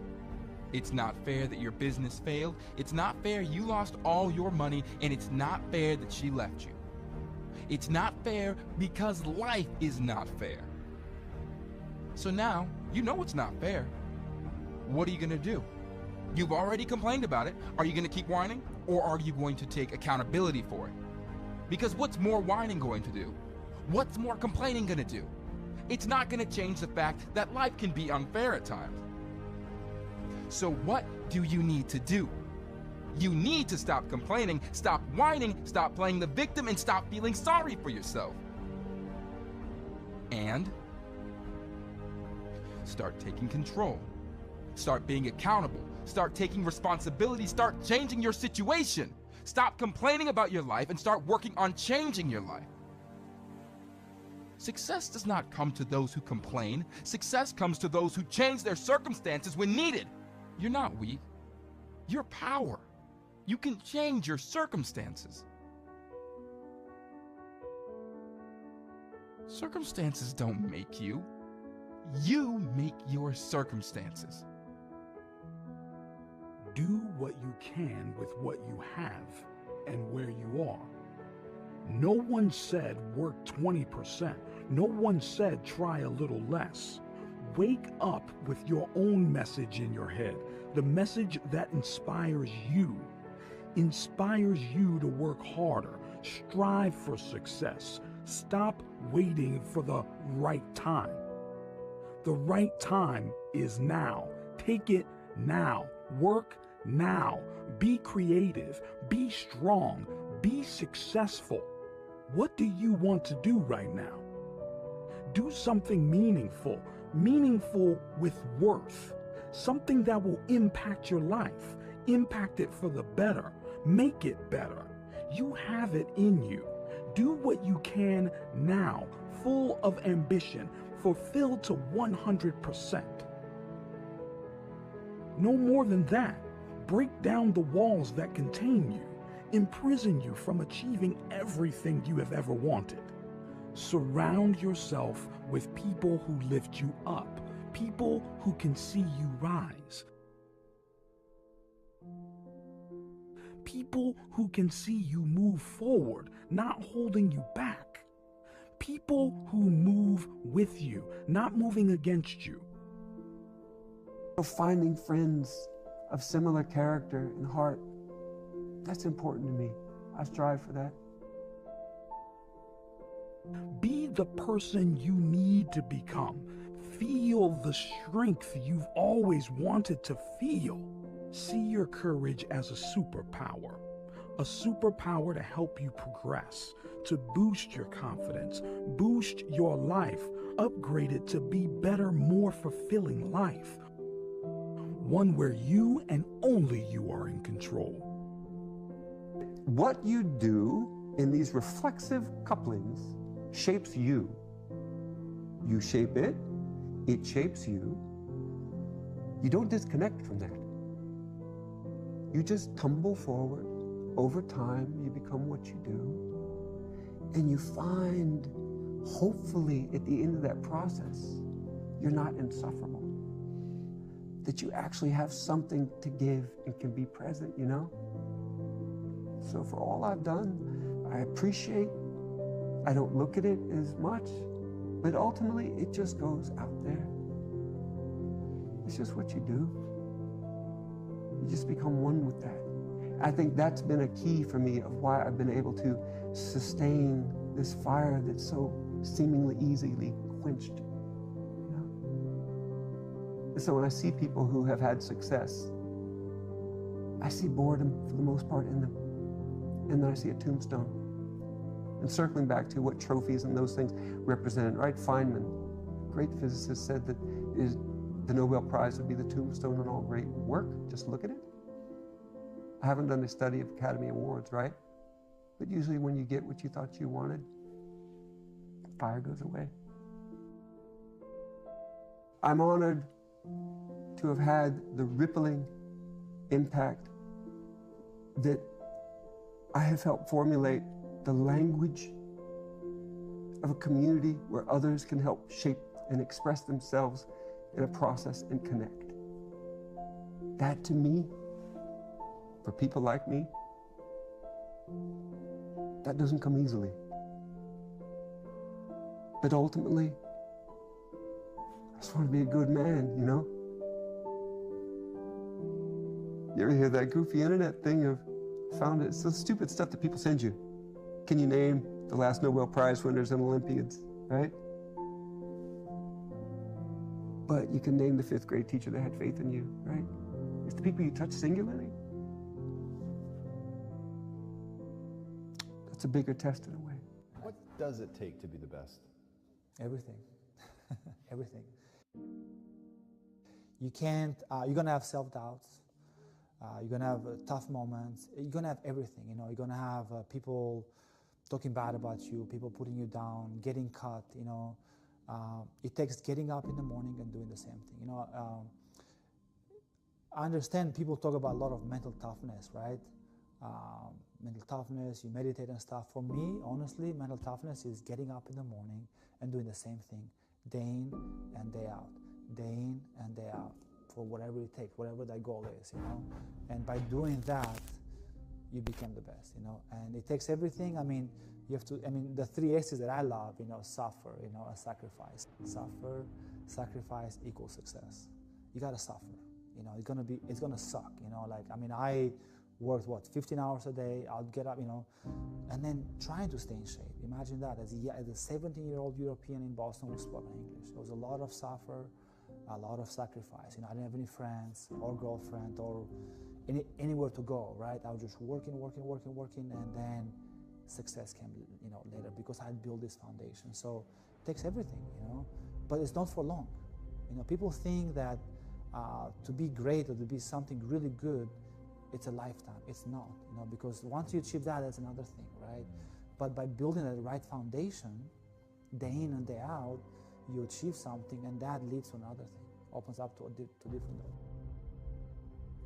It's not fair that your business failed. It's not fair you lost all your money, and it's not fair that she left you. It's not fair because life is not fair. So now, you know it's not fair. What are you gonna do? You've already complained about it. Are you gonna keep whining, or are you going to take accountability for it? Because what's more whining going to do? What's more complaining gonna do? It's not gonna change the fact that life can be unfair at times. So what do you need to do? You need to stop complaining, stop whining, stop playing the victim, and stop feeling sorry for yourself. And start taking control. Start being accountable. Start taking responsibility. Start changing your situation. Stop complaining about your life and start working on changing your life. Success does not come to those who complain. Success comes to those who change their circumstances when needed. You're not weak. You're power. You can change your circumstances. Circumstances don't make you. You make your circumstances. Do what you can with what you have and where you are. No one said work 20%. No one said try a little less. Wake up with your own message in your head, the message that inspires you to work harder, strive for success. Stop waiting for the right time. The right time is now. Take it now. Work now. Be creative. Be strong. Be successful. What do you want to do right now? Do something meaningful with worth. Something that will impact your life. Impact it for the better. Make it better. You have it in you. Do what you can now, full of ambition, fulfilled to 100%. No more than that. Break down the walls that contain you, imprison you from achieving everything you have ever wanted. Surround yourself with people who lift you up, people who can see you rise. People who can see you move forward, not holding you back. People who move with you, not moving against you. Finding friends of similar character and heart, that's important to me. I strive for that. Be the person you need to become. Feel the strength you've always wanted to feel. See your courage as a superpower to help you progress, to boost your confidence, boost your life, upgrade it to be better, more fulfilling life. One where you and only you are in control. What you do in these reflexive couplings shapes you. You shape it, it shapes you. You don't disconnect from that. You just tumble forward. Over time, you become what you do. And you find, hopefully, at the end of that process, you're not insufferable. That you actually have something to give and can be present, you know? So for all I've done, I appreciate. I don't look at it as much, but ultimately it just goes out there. It's just what you do. You just become one with that. I think that's been a key for me of why I've been able to sustain this fire that's so seemingly easily quenched. You know? And so when I see people who have had success, I see boredom for the most part in them. And then I see a tombstone. And circling back to what trophies and those things represented, right? Feynman, great physicist, said that the Nobel Prize would be the tombstone on all great work. Just look at it. I haven't done a study of Academy Awards, right? But usually when you get what you thought you wanted, fire goes away. I'm honored to have had the rippling impact that I have helped formulate the language of a community where others can help shape and express themselves in a process and connect. That to me, for people like me, that doesn't come easily. But ultimately, I just want to be a good man, you know? You ever hear that goofy internet thing of, found it, it's the stupid stuff that people send you. Can you name the last Nobel Prize winners and Olympiads, right? But you can name the 5th grade teacher that had faith in you, right? It's the people you touch singularly. That's a bigger test in a way. What does it take to be the best? Everything. Everything. You can't, you're gonna have self-doubts. You're gonna have tough moments. You're gonna have everything, you know. You're gonna have people talking bad about you, people putting you down, getting cut, you know. It takes getting up in the morning and doing the same thing, you know. I understand people talk about a lot of mental toughness, right? Mental toughness, you meditate and stuff. For me, honestly, mental toughness is getting up in the morning and doing the same thing, day in and day out, day in and day out, for whatever it takes, whatever that goal is, you know. And by doing that, you become the best, you know. And it takes everything. I mean, you have to, I mean, the 3 S's that I love, you know, suffer, you know, and sacrifice. Suffer, sacrifice equals success. You gotta suffer, you know. It's gonna suck, you know. Like, I mean, I worked, what, 15 hours a day, I'll get up, you know, and then trying to stay in shape. Imagine that, as a 17-year-old European in Boston who spoke English. There was a lot of suffer, a lot of sacrifice. You know, I didn't have any friends or girlfriend or anywhere to go, right? I was just working, and then success came, you know, later because I had built this foundation. So it takes everything, you know, but it's not for long. You know, people think that to be great or to be something really good, it's a lifetime. It's not, you know, because once you achieve that, that's another thing, right? But by building the right foundation, day in and day out, you achieve something, and that leads to another thing, opens up to different doors.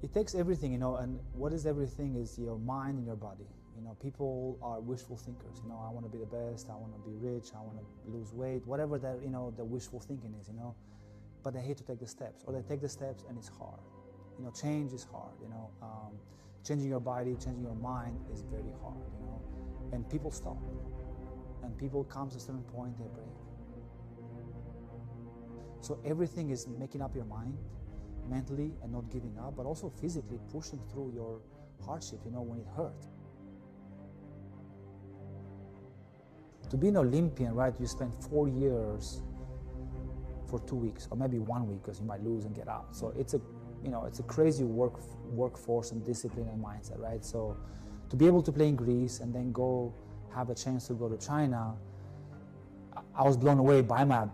It takes everything, you know, and what is everything is your mind and your body. You know, people are wishful thinkers. You know, I want to be the best, I want to be rich, I want to lose weight, whatever that, you know, the wishful thinking is, you know. But they hate to take the steps, or they take the steps and it's hard. You know, change is hard, you know. Changing your body, changing your mind is very hard, you know. And people stop. And people come to a certain point, they break. So everything is making up your mind mentally and not giving up, but also physically pushing through your hardship, you know, when it hurts. To be an Olympian, right, you spend 4 years for 2 weeks, or maybe 1 week, because you might lose and get out. So it's a, you know, it's a crazy workforce and discipline and mindset, right? So to be able to play in Greece and then go have a chance to go to China, I was blown away by my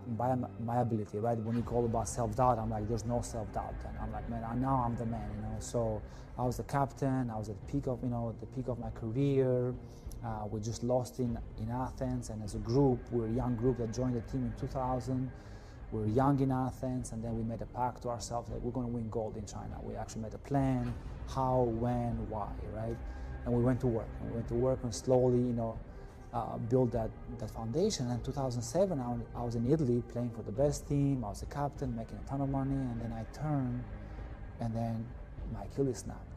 ability, right? When you call about self-doubt, I'm like, there's no self-doubt. And I'm like, man, now I'm the man, you know? So I was the captain, I was at the peak of, you know, the peak of my career. We just lost in Athens, and as a group, we're a young group that joined the team in 2000. We were young in Athens, and then we made a pact to ourselves that we're going to win gold in China. We actually made a plan, how, when, why, right? And we went to work. And we went to work and slowly, you know, build that foundation. And in 2007, I was in Italy playing for the best team. I was a captain, making a ton of money, and then I turned, and then my Achilles snapped.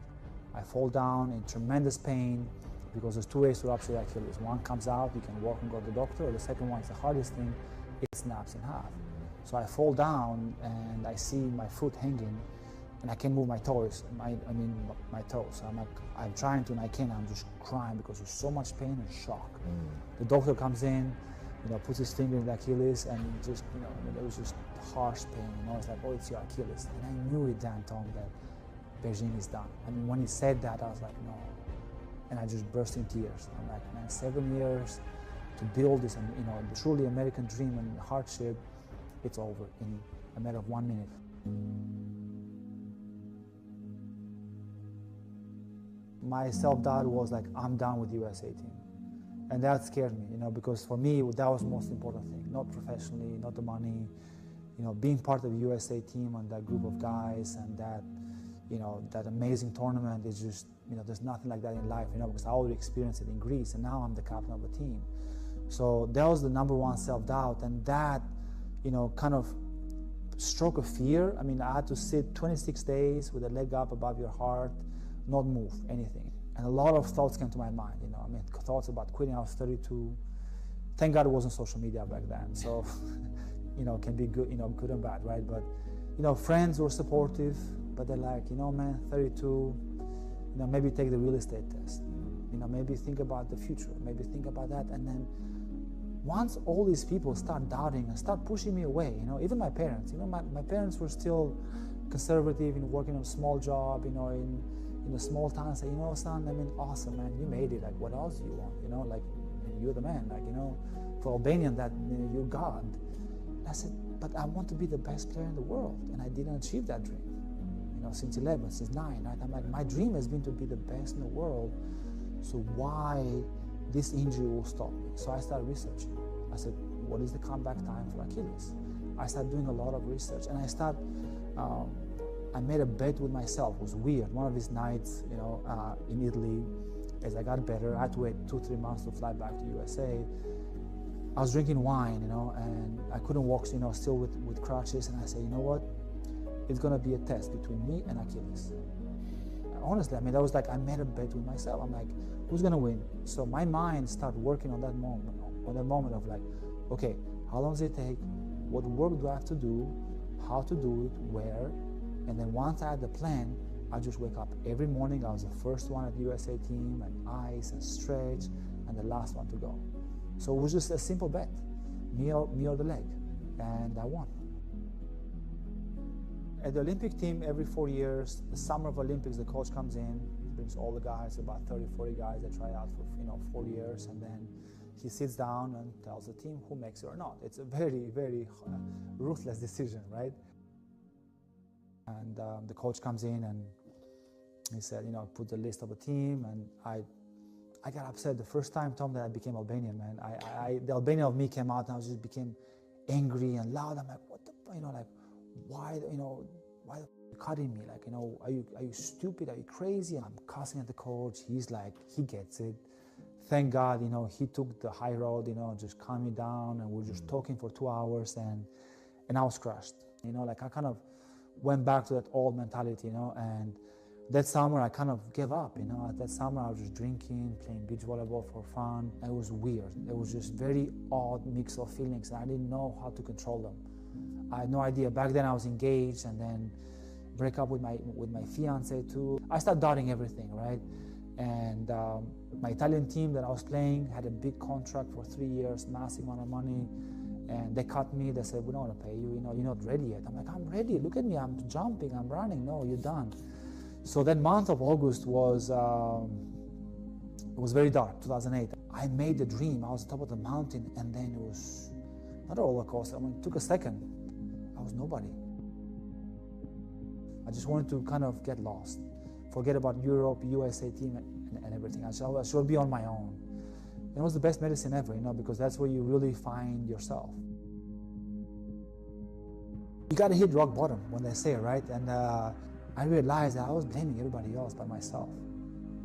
I fall down in tremendous pain because there's 2 ways to rupture the Achilles. One comes out, you can walk and go to the doctor, or the second one is the hardest thing, it snaps in half. So I fall down and I see my foot hanging, and I can't move my toes. My toes. I'm like, I'm trying to and I can't. I'm just crying because there's so much pain and shock. The doctor comes in, puts his finger in the Achilles, and just, there was just harsh pain. It's like, oh, it's your Achilles. And I knew it then, Tom, that Beijing is done. I mean, when he said that, I was like, no. And I just burst in tears. I'm like, man, 7 years to build this, truly American dream and hardship, it's over in a matter of 1 minute. My self-doubt was like, I'm done with the USA team. And that scared me, because for me, that was the most important thing. Not professionally, not the money, being part of the USA team and that group of guys and that, that amazing tournament is just, there's nothing like that in life, because I already experienced it in Greece and now I'm the captain of the team. So that was the number one self-doubt, and that, kind of stroke of fear. I mean, I had to sit 26 days with a leg up above your heart, not move anything. And a lot of thoughts came to my mind, thoughts about quitting. I was 32. Thank God it wasn't social media back then. So, it can be good, good and bad, right? But, friends were supportive, but they're like, man, 32, maybe take the real estate test. Maybe think about the future, maybe think about that. And then once all these people start doubting and start pushing me away, even my parents, my parents were still conservative, working on a small job, in a small town, say, son, I mean, awesome, man, you made it. Like, what else do you want? Like, you're the man. Like, for Albanian, that you're God. And I said, but I want to be the best player in the world, and I didn't achieve that dream. Since 11, since 9, right? I'm like, my dream has been to be the best in the world. So why this injury will stop me? So I started researching. I said, what is the comeback time for Achilles? I started doing a lot of research, and I made a bet with myself. It was weird. One of these nights, in Italy, as I got better, I had to wait 2-3 months to fly back to USA. I was drinking wine, and I couldn't walk, still with crutches. And I said, you know what? It's gonna be a test between me and Achilles. And honestly, I mean, that was like, I made a bet with myself. I'm like, who's gonna win? So my mind started working on that moment of like, okay, how long does it take? What work do I have to do? How to do it? Where? And then once I had the plan, I just wake up every morning. I was the first one at the USA team, and ice and stretch, and the last one to go. So it was just a simple bet, me or the leg, and I won. At the Olympic team, every 4 years, the summer of Olympics, the coach comes in, brings all the guys, about 30, 40 guys that try out for 4 years, and then he sits down and tells the team who makes it or not. It's a very, very ruthless decision, right? And the coach comes in and he said, put the list of the team, and I got upset the first time, Tom, that I became Albanian, man. The Albanian of me came out, and I just became angry and loud. I'm like, what the, like, why are you cutting me? Like, are you stupid? Are you crazy? And I'm cussing at the coach. He's like, he gets it. Thank God, he took the high road, just calmed me down, and we're just talking for 2 hours, and I was crushed. Like, I kind of went back to that old mentality, and that summer I kind of gave up, That summer I was just drinking, playing beach volleyball for fun. It was weird. It was just very odd mix of feelings, and I didn't know how to control them. I had no idea. Back then I was engaged, and then break up with my fiance too. I started doubting everything, right? And my Italian team that I was playing had a big contract for 3 years, massive amount of money, and they cut me. They said, we don't want to pay you, you're not ready yet. I'm like, I'm ready, look at me, I'm jumping, I'm running. No, you're done. So that month of August was very dark, 2008. I made the dream. I was on top of the mountain, and then it was not a roller coaster. I mean, it took a second. I was nobody. I just wanted to kind of get lost, forget about Europe, USA team, and everything. I should be on my own. And it was the best medicine ever, because that's where you really find yourself. You got to hit rock bottom, when they say, right? And I realized that I was blaming everybody else but myself.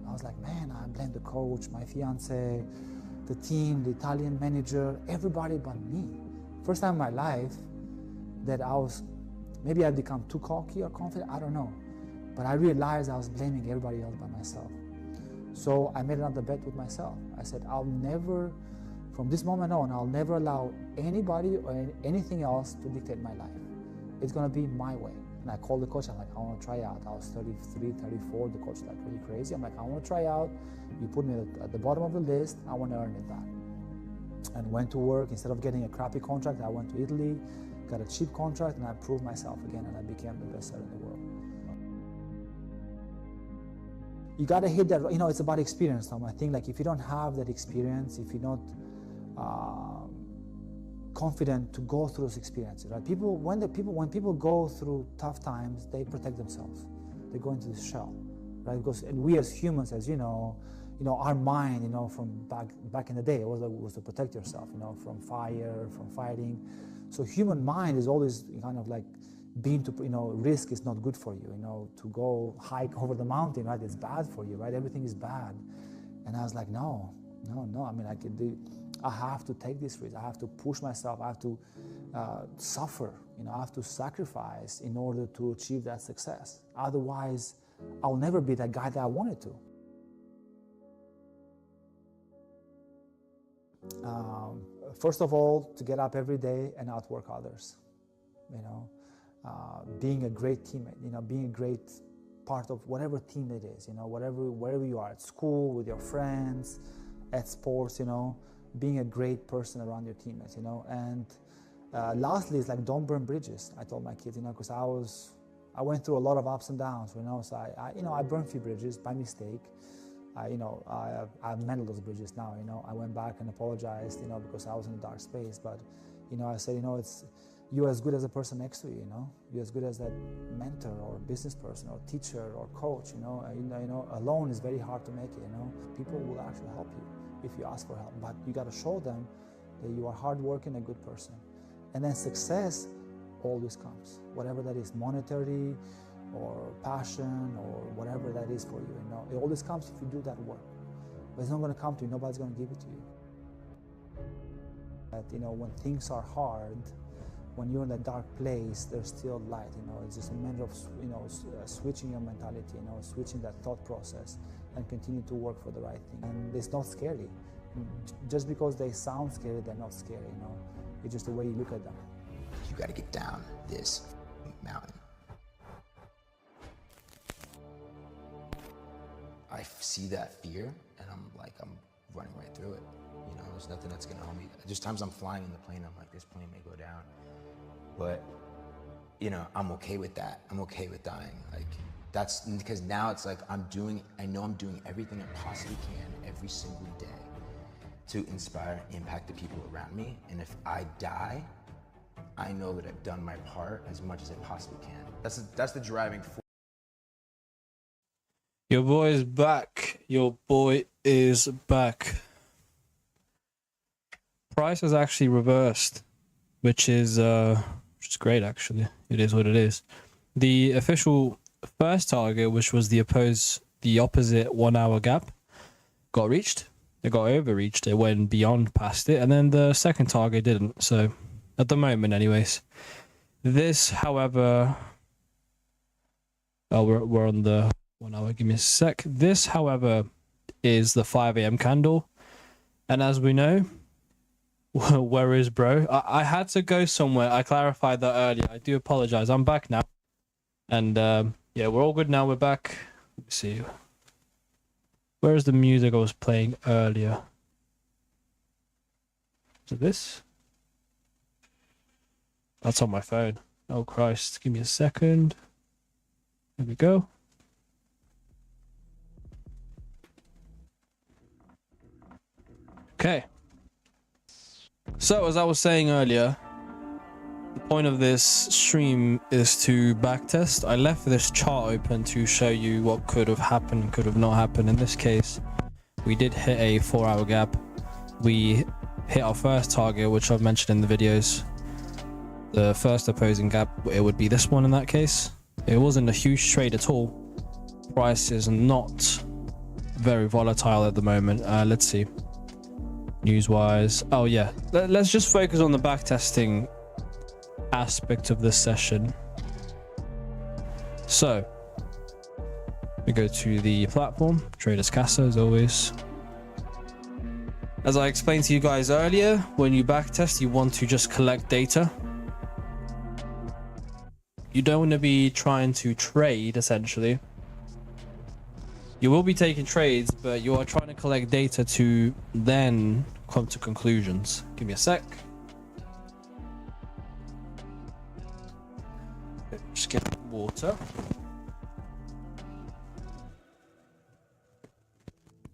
I was like, man, I blame the coach, my fiance, the team, the Italian manager, everybody but me. First time in my life that maybe I'd become too cocky or confident, I don't know. But I realized I was blaming everybody else but myself. So I made another bet with myself. I said, from this moment on, I'll never allow anybody or anything else to dictate my life. It's gonna be my way. And I called the coach, I'm like, I want to try out. I was 33, 34, the coach like, are you crazy? I'm like, I want to try out. You put me at the bottom of the list, I want to earn it back. And went to work. Instead of getting a crappy contract, I went to Italy, got a cheap contract, and I proved myself again, and I became the best seller in the world. You gotta hit that, you know, it's about experience, Tom. I think like if you don't have that experience, if you're not confident to go through those experiences, right? When people go through tough times, they protect themselves. They go into this shell, right? Because and we as humans, as you know, our mind, from back in the day, was to protect yourself, from fire, from fighting. So human mind is always kind of like being to, risk is not good for you, to go hike over the mountain, right? It's bad for you, right? Everything is bad. And I was like, no. I mean, I have to take this risk. I have to push myself. I have to suffer, I have to sacrifice in order to achieve that success. Otherwise, I'll never be that guy that I wanted to. First of all, to get up every day and outwork others, being a great teammate, being a great part of whatever team it is, wherever you are, at school, with your friends, at sports, being a great person around your teammates, and lastly, it's like don't burn bridges. I told my kids, because I went through a lot of ups and downs, so I burned a few bridges by mistake. I've mended those bridges now, I went back and apologized, because I was in a dark space, but, I said, it's, you're as good as the person next to you, you're as good as that mentor or business person or teacher or coach, alone is very hard to make it, people will actually help you if you ask for help, but you got to show them that you are hardworking, a good person. And then success always comes, whatever that is, monetary or passion or whatever that is for you, it always comes if you do that work. But it's not going to come to you, nobody's going to give it to you. But, when things are hard, when you're in a dark place, there's still light, it's just a matter of, switching your mentality, switching that thought process and continue to work for the right thing. And it's not scary. Just because they sound scary, they're not scary, It's just the way you look at them. You got to get down this mountain. I see that fear and I'm running right through it. There's nothing that's gonna hold me. There's times I'm flying in the plane, I'm like, this plane may go down. But, I'm okay with that. I'm okay with dying. That's because now it's like I know I'm doing everything I possibly can every single day to inspire and impact the people around me. And if I die, I know that I've done my part as much as I possibly can. That's the driving force. Your boy is back. Your boy is back. Price is actually reversed, which is great, actually. It is what it is. The official first target, which was the opposite 1 hour gap, got reached. It got overreached. It went beyond past it. And then the second target didn't. So, at the moment, anyways. This, however... Oh, we're on the 1 hour. Give me a sec. This, however, is the 5 a.m. candle. And as we know... Where is bro? I had to go somewhere. I clarified that earlier. I do apologize. I'm back now. And yeah, we're all good now. We're back. Let me see. Where is the music I was playing earlier? Is it this? That's on my phone. Oh Christ. Give me a second. There we go. Okay. So, as I was saying earlier, the point of this stream is to backtest. I left this chart open to show you what could have happened, could have not happened. In this case, we did hit a 4 hour gap. We hit our first target, which I've mentioned in the videos. The first opposing gap, it would be this one in that case. It wasn't a huge trade at all. Price is not very volatile at the moment. Let's see. News-wise, oh yeah, let's just focus on the backtesting aspect of this session. So we go to the platform, Traders Casa as always. As I explained to you guys earlier, when you backtest, you want to just collect data. you don't want to be trying to trade, essentially. You will be taking trades, but you are trying to collect data to then come to conclusions. Give me a sec. Just get water.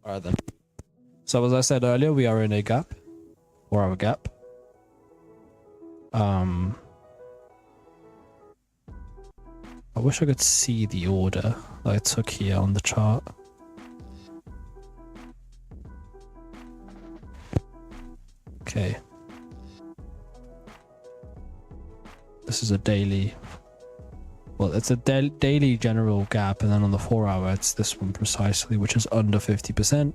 Alright then. So as I said earlier, we are in a gap. 4-hour gap. I wish I could see the order that I took here on the chart. Okay. This is a daily. Well, it's a daily general gap, and then on the 4-hour, it's this one precisely, which is under 50%. And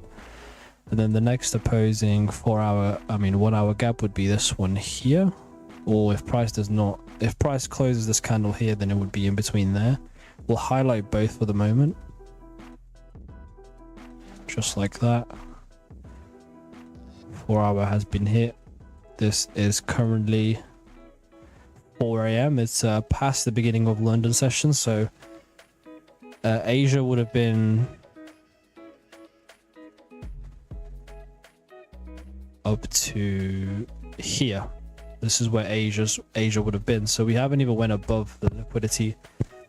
then the next opposing 1-hour gap would be this one here. Or if price closes this candle here, then it would be in between there. We'll highlight both for the moment. Just like that. 4-hour has been hit. This is currently 4 a.m. It's past the beginning of London session, so Asia would have been up to here. This is where Asia would have been. So we haven't even went above the liquidity,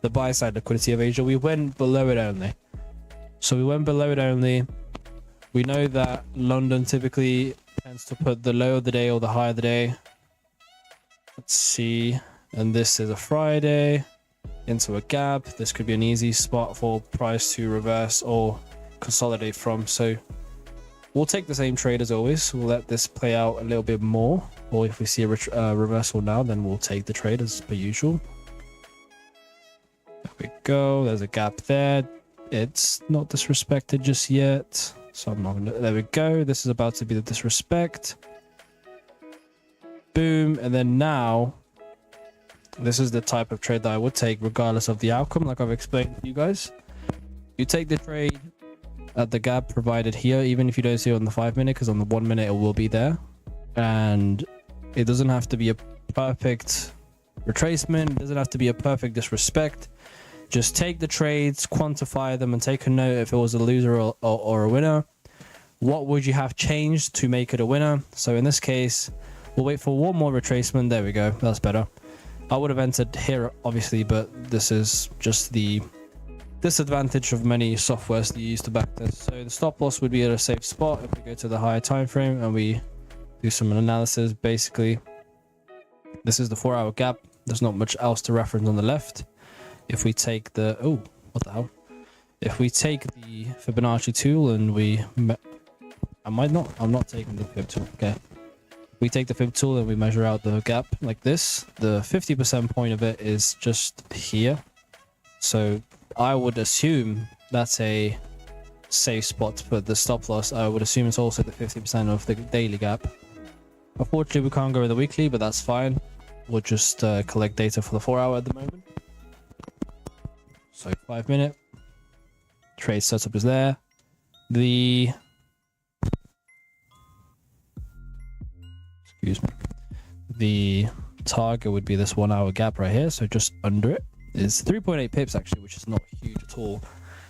the buy side liquidity of Asia. We went below it only. So we went below it only. We know that London typically tends to put the low of the day or the high of the day. Let's see. And this is a Friday into a gap. This could be an easy spot for price to reverse or consolidate from. So we'll take the same trade as always. We'll let this play out a little bit more. Or if we see a reversal now, then we'll take the trade as per usual. There we go. There's a gap there. It's not disrespected just yet. So I'm not gonna, there we go. This is about to be the disrespect. Boom. And then now, this is the type of trade that I would take regardless of the outcome, like I've explained to you guys. You take the trade at the gap provided here, even if you don't see it on the 5-minute, because on the 1 minute it will be there. And it doesn't have to be a perfect retracement. It doesn't have to be a perfect disrespect. Just take the trades, quantify them, and take a note if it was a loser or a winner. What would you have changed to make it a winner? So in this case, we'll wait for one more retracement. There we go. That's better. I would have entered here, obviously, but this is just the disadvantage of many softwares that you use to backtest. So the stop loss would be at a safe spot if we go to the higher time frame and we do some analysis. Basically, this is the 4-hour gap. There's not much else to reference on the left. If we take the if we take the Fibonacci tool and I'm not taking the Fib tool. Okay, we take the Fib tool and we measure out the gap like this. The 50% point of it is just here, so I would assume that's a safe spot to put the stop loss. I would assume it's also the 50% of the daily gap. Unfortunately, we can't go with the weekly, but that's fine. We'll just collect data for the 4-hour at the moment. So 5-minute trade setup is there. The target would be this 1-hour gap right here. So just under it is 3.8 pips actually, which is not huge at all.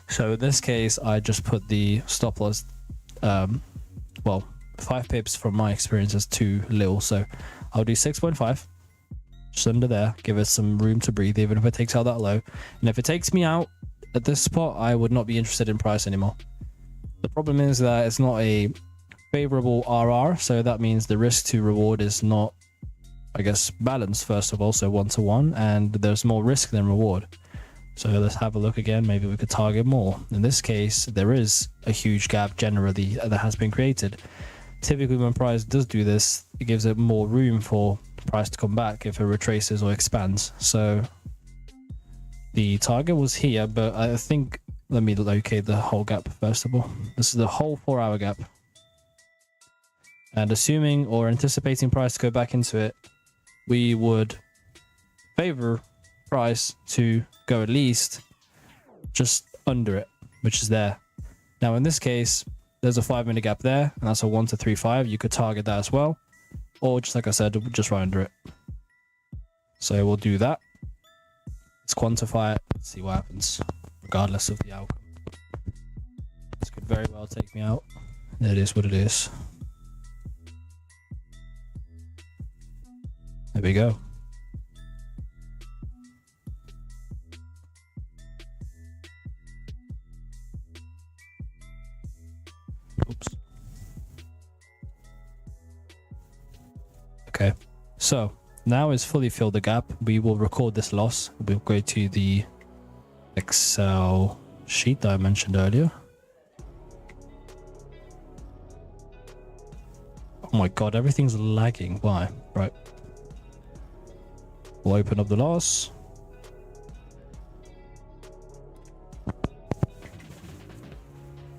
So in this case, I just put the stop loss. 5 pips from my experience is too little. So I'll do 6.5. Just under there, give it some room to breathe, even if it takes out that low. And if it takes me out at this spot, I would not be interested in price anymore. The problem is that it's not a favorable RR, so that means the risk to reward is not, I guess, balanced first of all, so 1-to-1, and there's more risk than reward. So let's have a look again. Maybe we could target more. In this case, there is a huge gap generally that has been created. Typically when price does do this, it gives it more room for price to come back if it retraces or expands. So the target was here, but I think, let me locate the whole gap first of all. This is the whole 4-hour gap. And assuming or anticipating price to go back into it, we would favor price to go at least just under it, which is there. Now in this case, there's a 5-minute gap there, and that's a 1-to-3.5. You could target that as well, or just like I said, just right under it. So we'll do that. Let's quantify it. Let's see what happens, regardless of the outcome. This could very well take me out. It is what it is. There we go. Oops. Okay, so now it's fully filled the gap. We will record this loss. We'll go to the Excel sheet that I mentioned earlier. Oh my god, everything's lagging. Why? Right. We'll open up the loss.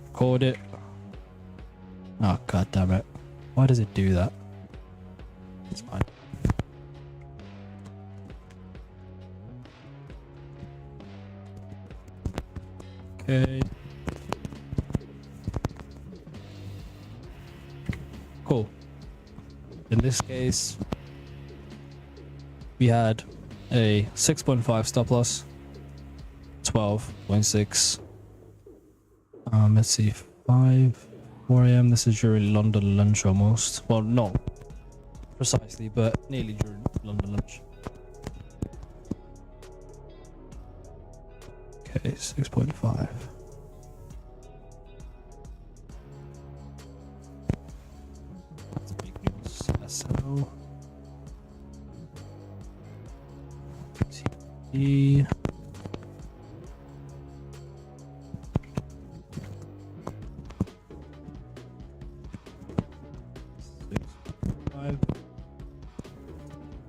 Record it. Oh god damn it. Why does it do that? It's fine. Okay. Cool. In this case, we had a 6.5 stop loss, 12.6. Let's see, 4 a.m. This is during London lunch almost. Well, not precisely, but nearly during London lunch. Okay, 6.5. That's big news. SL. T.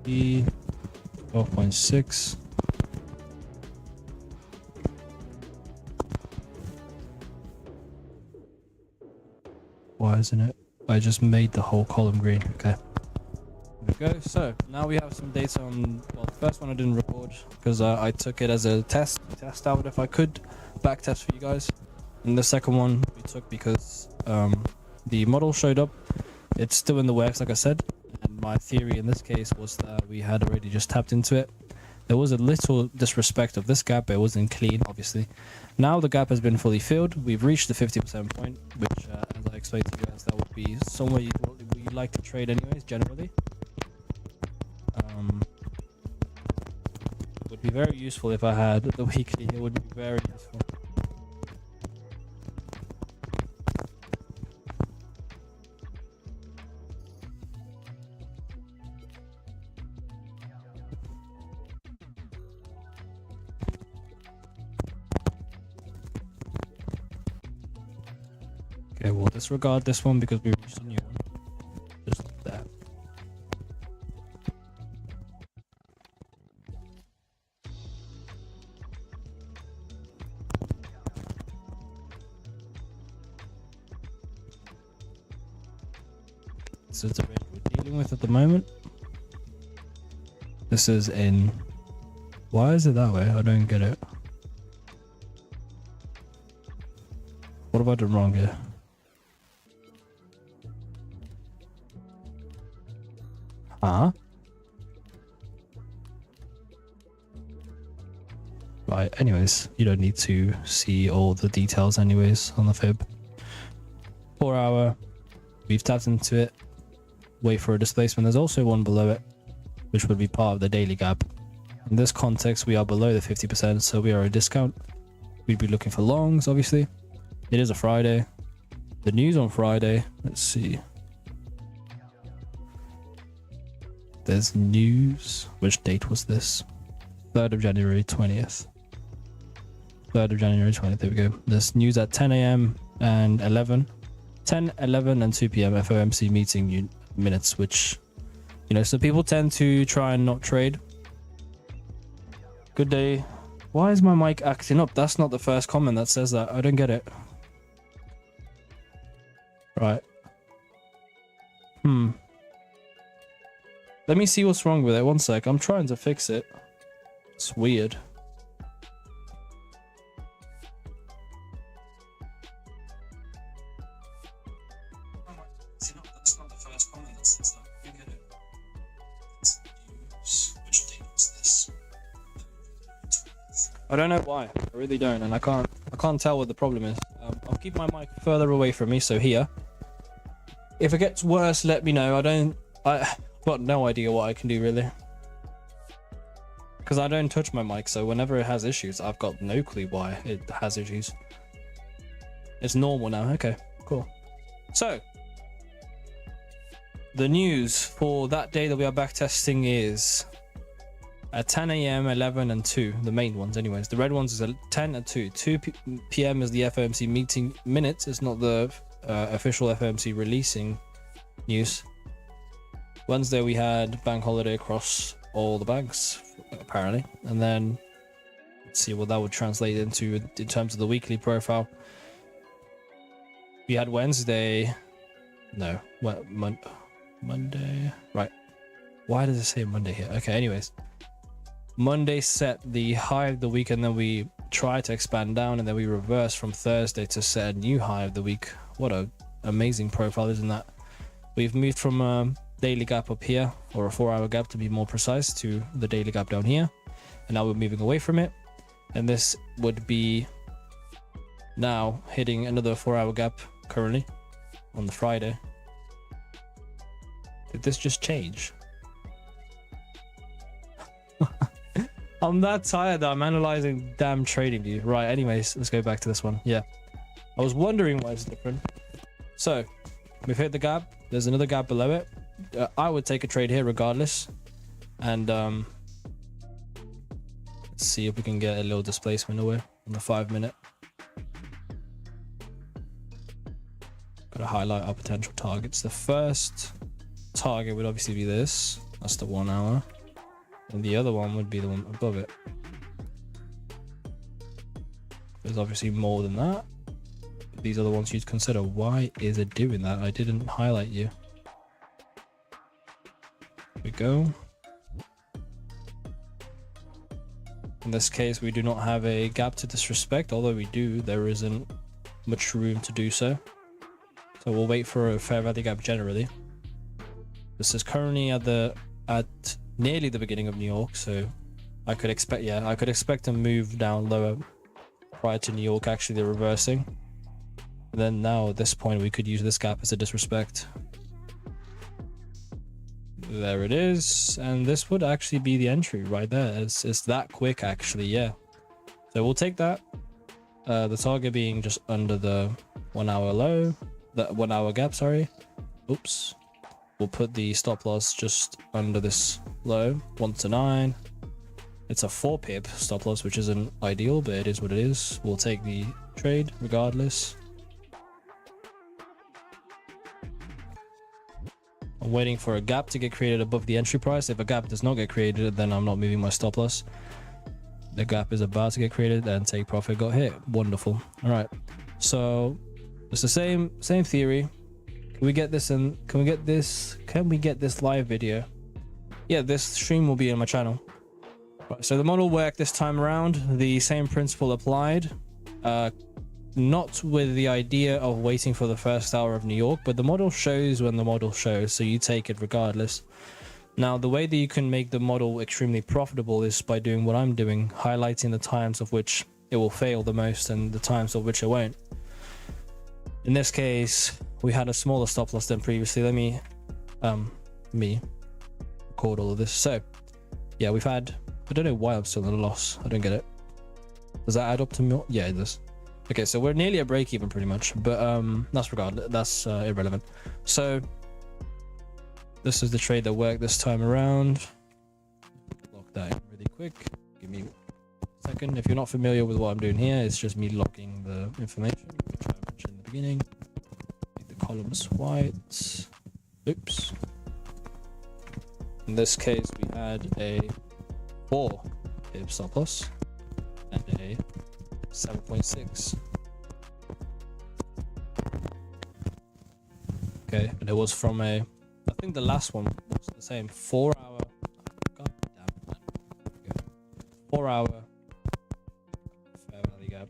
E 12.6. Why isn't it? I just made the whole column green. Okay. There we go. So now we have some data on, well, the first one I didn't record because I took it as a test out if I could back test for you guys. And the second one we took because the model showed up. It's still in the works, like I said. And my theory in this case was that we had already just tapped into it. There was a little disrespect of this gap, but it wasn't clean, obviously. Now the gap has been fully filled. We've reached the 50% point, which, as I explained to you guys, that would be somewhere you'd like to trade anyways, generally. It would be very useful if I had the weekly. It would be very useful. Okay, we'll disregard this one because we reached a new one. Just like that. So it's a range we're dealing with at the moment. This is in... Why is it that way? I don't get it. What have I done wrong here? Huh? Right, anyways, you don't need to see all the details anyways on the fib. 4 hour, we've tapped into it. Wait for a displacement. There's also one below it, which would be part of the daily gap. In this context, we are below the 50%, so we are a discount. We'd be looking for longs, obviously. It is a Friday. The news on Friday, let's see. There's news. Which date was this? 3rd of January 20th. 3rd of January 20th, there we go. There's news at 10 a.m. and 11. 10, 11 and 2 p.m. FOMC meeting minutes, which, you know, so people tend to try and not trade. Good day. Why is my mic acting up? That's not the first comment that says that. I don't get it. Right. Let me see what's wrong with it. One sec. I'm trying to fix it. It's weird. That's not the first comment that says that. You get it. Which date was this? I don't know why. I really don't, and I can't tell what the problem is. I'll keep my mic further away from me, so here. If it gets worse, let me know. I've got no idea what I can do really. Because I don't touch my mic, so whenever it has issues, I've got no clue why it has issues. It's normal now. Okay, cool. So, the news for that day that we are backtesting is at 10 a.m., 11, and 2. The main ones, anyways. The red ones is at 10 and 2. 2 p.m. is the FOMC meeting minutes. It's not the official FOMC releasing news. Wednesday, we had bank holiday across all the banks, apparently. And then, let's see what that would translate into in terms of the weekly profile. We had Wednesday. No, what, Monday. Right. Why does it say Monday here? Okay, anyways. Monday set the high of the week, and then we tried to expand down, and then we reversed from Thursday to set a new high of the week. What a amazing profile, isn't that? We've moved from a daily gap up here, or a 4-hour gap to be more precise, to the daily gap down here, and now we're moving away from it, and this would be now hitting another 4-hour gap currently on the Friday. Did this just change? I'm that tired that I'm analyzing damn trading view. Right, anyways, let's go back to this one. Yeah, I was wondering why it's different. So we've hit the gap. There's another gap below it. I would take a trade here regardless, and let's see if we can get a little displacement away on the 5-minute. Gotta highlight our potential targets. The first target would obviously be this. That's the 1 hour. And the other one would be the one above it. There's obviously more than that. But these are the ones you'd consider. Why is it doing that? I didn't highlight you. Here we go. In this case, we do not have a gap to disrespect. Although we do, there isn't much room to do so. So we'll wait for a fair value gap generally. This is currently at nearly the beginning of New York, so I could expect a move down lower prior to New York actually reversing. And then now at this point we could use this gap as a disrespect. There it is, and this would actually be the entry right there. It's that quick actually, yeah. So we'll take that. The target being just under the 1 hour low, the 1 hour gap, sorry. Oops. We'll put the stop loss just under this low, 1 to 9. It's a 4 pip stop loss, which isn't ideal, but it is what it is. We'll take the trade regardless. I'm waiting for a gap to get created above the entry price. If a gap does not get created, then I'm not moving my stop loss. The gap is about to get created and take profit got hit. Wonderful. All right. So it's the same theory. Can we get this in? Can we get this live video? Yeah, this stream will be on my channel. Right, so the model worked this time around. The same principle applied. Not with the idea of waiting for the first hour of New York, but the model shows when the model shows, so you take it regardless. Now, the way that you can make the model extremely profitable is by doing what I'm doing, highlighting the times of which it will fail the most and the times of which it won't. In this case, we had a smaller stop loss than previously. Let me record all of this. So yeah, we've had, I don't know why I'm still at a loss. I don't get it. Does that add up to more? Yeah, it does. Okay, so we're nearly at break even pretty much, but that's regardless, that's irrelevant. So this is the trade that worked this time around. Lock that in really quick. Give me a second. If you're not familiar with what I'm doing here, it's just me logging the information, which I mentioned in the beginning. Columns white. Oops. In this case, we had a 4 pip stop loss and a 7.6. Okay, and it was from a, I think the last one was the same 4 hour. God damn it. 4 hour fair value gap.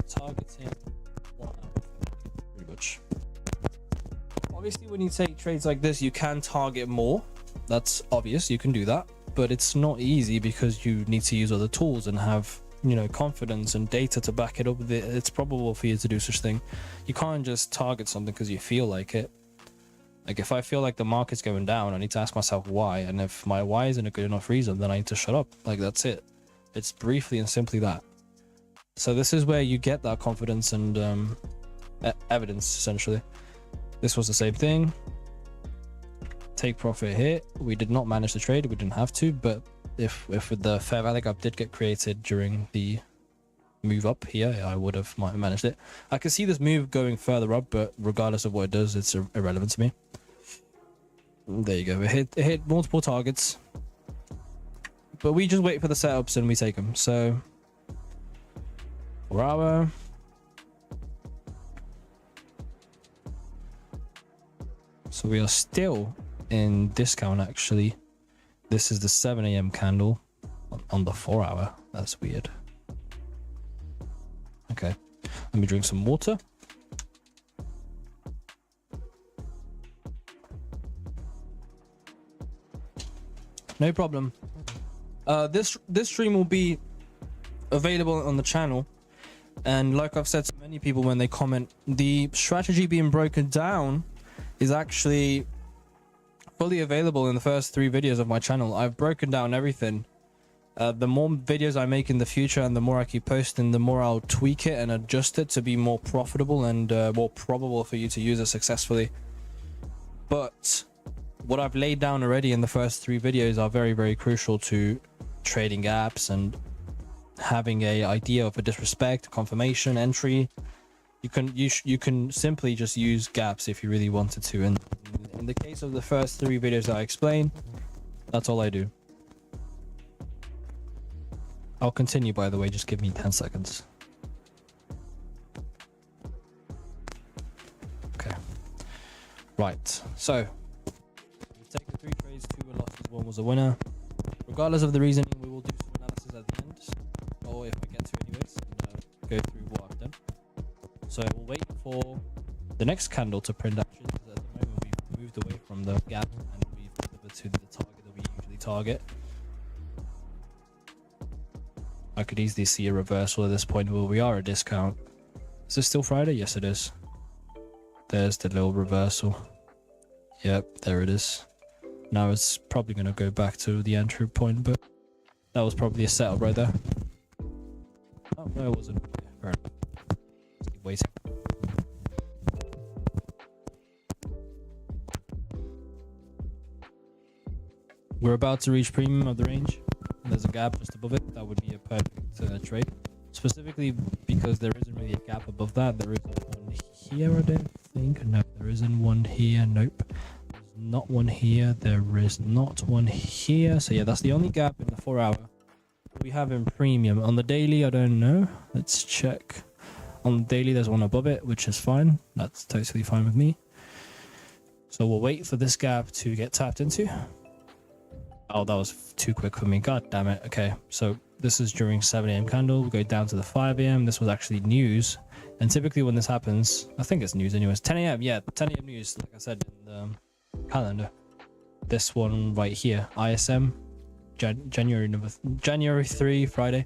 Targeting 1 hour pretty much. Obviously, when you take trades like this, you can target more. That's obvious. You can do that, but it's not easy because you need to use other tools and have, you know, confidence and data to back it up. It's probable for you to do such thing. You can't just target something because you feel like it. Like if I feel like the market's going down, I need to ask myself why, and if my why isn't a good enough reason, then I need to shut up. Like that's it. It's briefly and simply that. So this is where you get that confidence and evidence, essentially. This was the same thing. Take profit here. We did not manage the trade. We didn't have to, but if the fair value gap did get created during the move up here, I would have managed it. I can see this move going further up, but regardless of what it does, it's irrelevant to me. There you go. It hit multiple targets, but we just wait for the setups and we take them. So 4 hour. So we are still in discount, actually. This is the 7 a.m. candle on the 4 hour. That's weird. Okay, let me drink some water. No problem. This stream will be available on the channel, and like I've said to many people when they comment, the strategy being broken down is actually fully available in the first 3 videos of my channel. I've broken down everything. The more videos I make in the future and the more I keep posting, the more I'll tweak it and adjust it to be more profitable and more probable for you to use it successfully. But what I've laid down already in the first 3 videos are very, very crucial to trading gaps and having a idea of a disrespect, confirmation, entry. You can simply just use gaps if you really wanted to. And in the case of the first 3 videos that I explained, that's all I do. I'll continue, by the way, just give me 10 seconds. Okay. Right, so we take the 3 trades, 2 were losses, 1 was a winner. Regardless of the reasoning, we will do some analysis at the end, or if I get to anyways, and go through what I've done. So we'll wait for the next candle to print action, because at the moment we've moved away from the gap and we've delivered to the target that we usually target. I could easily see a reversal at this point where we are at discount. Is this still Friday? Yes, it is. There's the little reversal. Yep, there it is. Now it's probably going to go back to the entry point, but that was probably a setup right there. Oh, no, it wasn't. Yeah, fair enough. Let's keep waiting. We're about to reach premium of the range. There's a gap just above it. That would be a perfect trade. Specifically because there isn't really a gap above that. There isn't one here, I don't think. No, there isn't one here. Nope. There's not one here. There is not one here. So yeah, that's the only gap in the 4 hour we have in premium. On the daily, I don't know. Let's check. On the daily, there's one above it, which is fine. That's totally fine with me. So we'll wait for this gap to get tapped into. Oh, that was too quick for me. God damn it. Okay, so this is during 7 a.m. candle. We go down to the 5 a.m. This was actually news. And typically when this happens, I think it's news anyways. 10 a.m. Yeah, 10 a.m. news, like I said in the calendar. This one right here, ISM, January 3, Friday.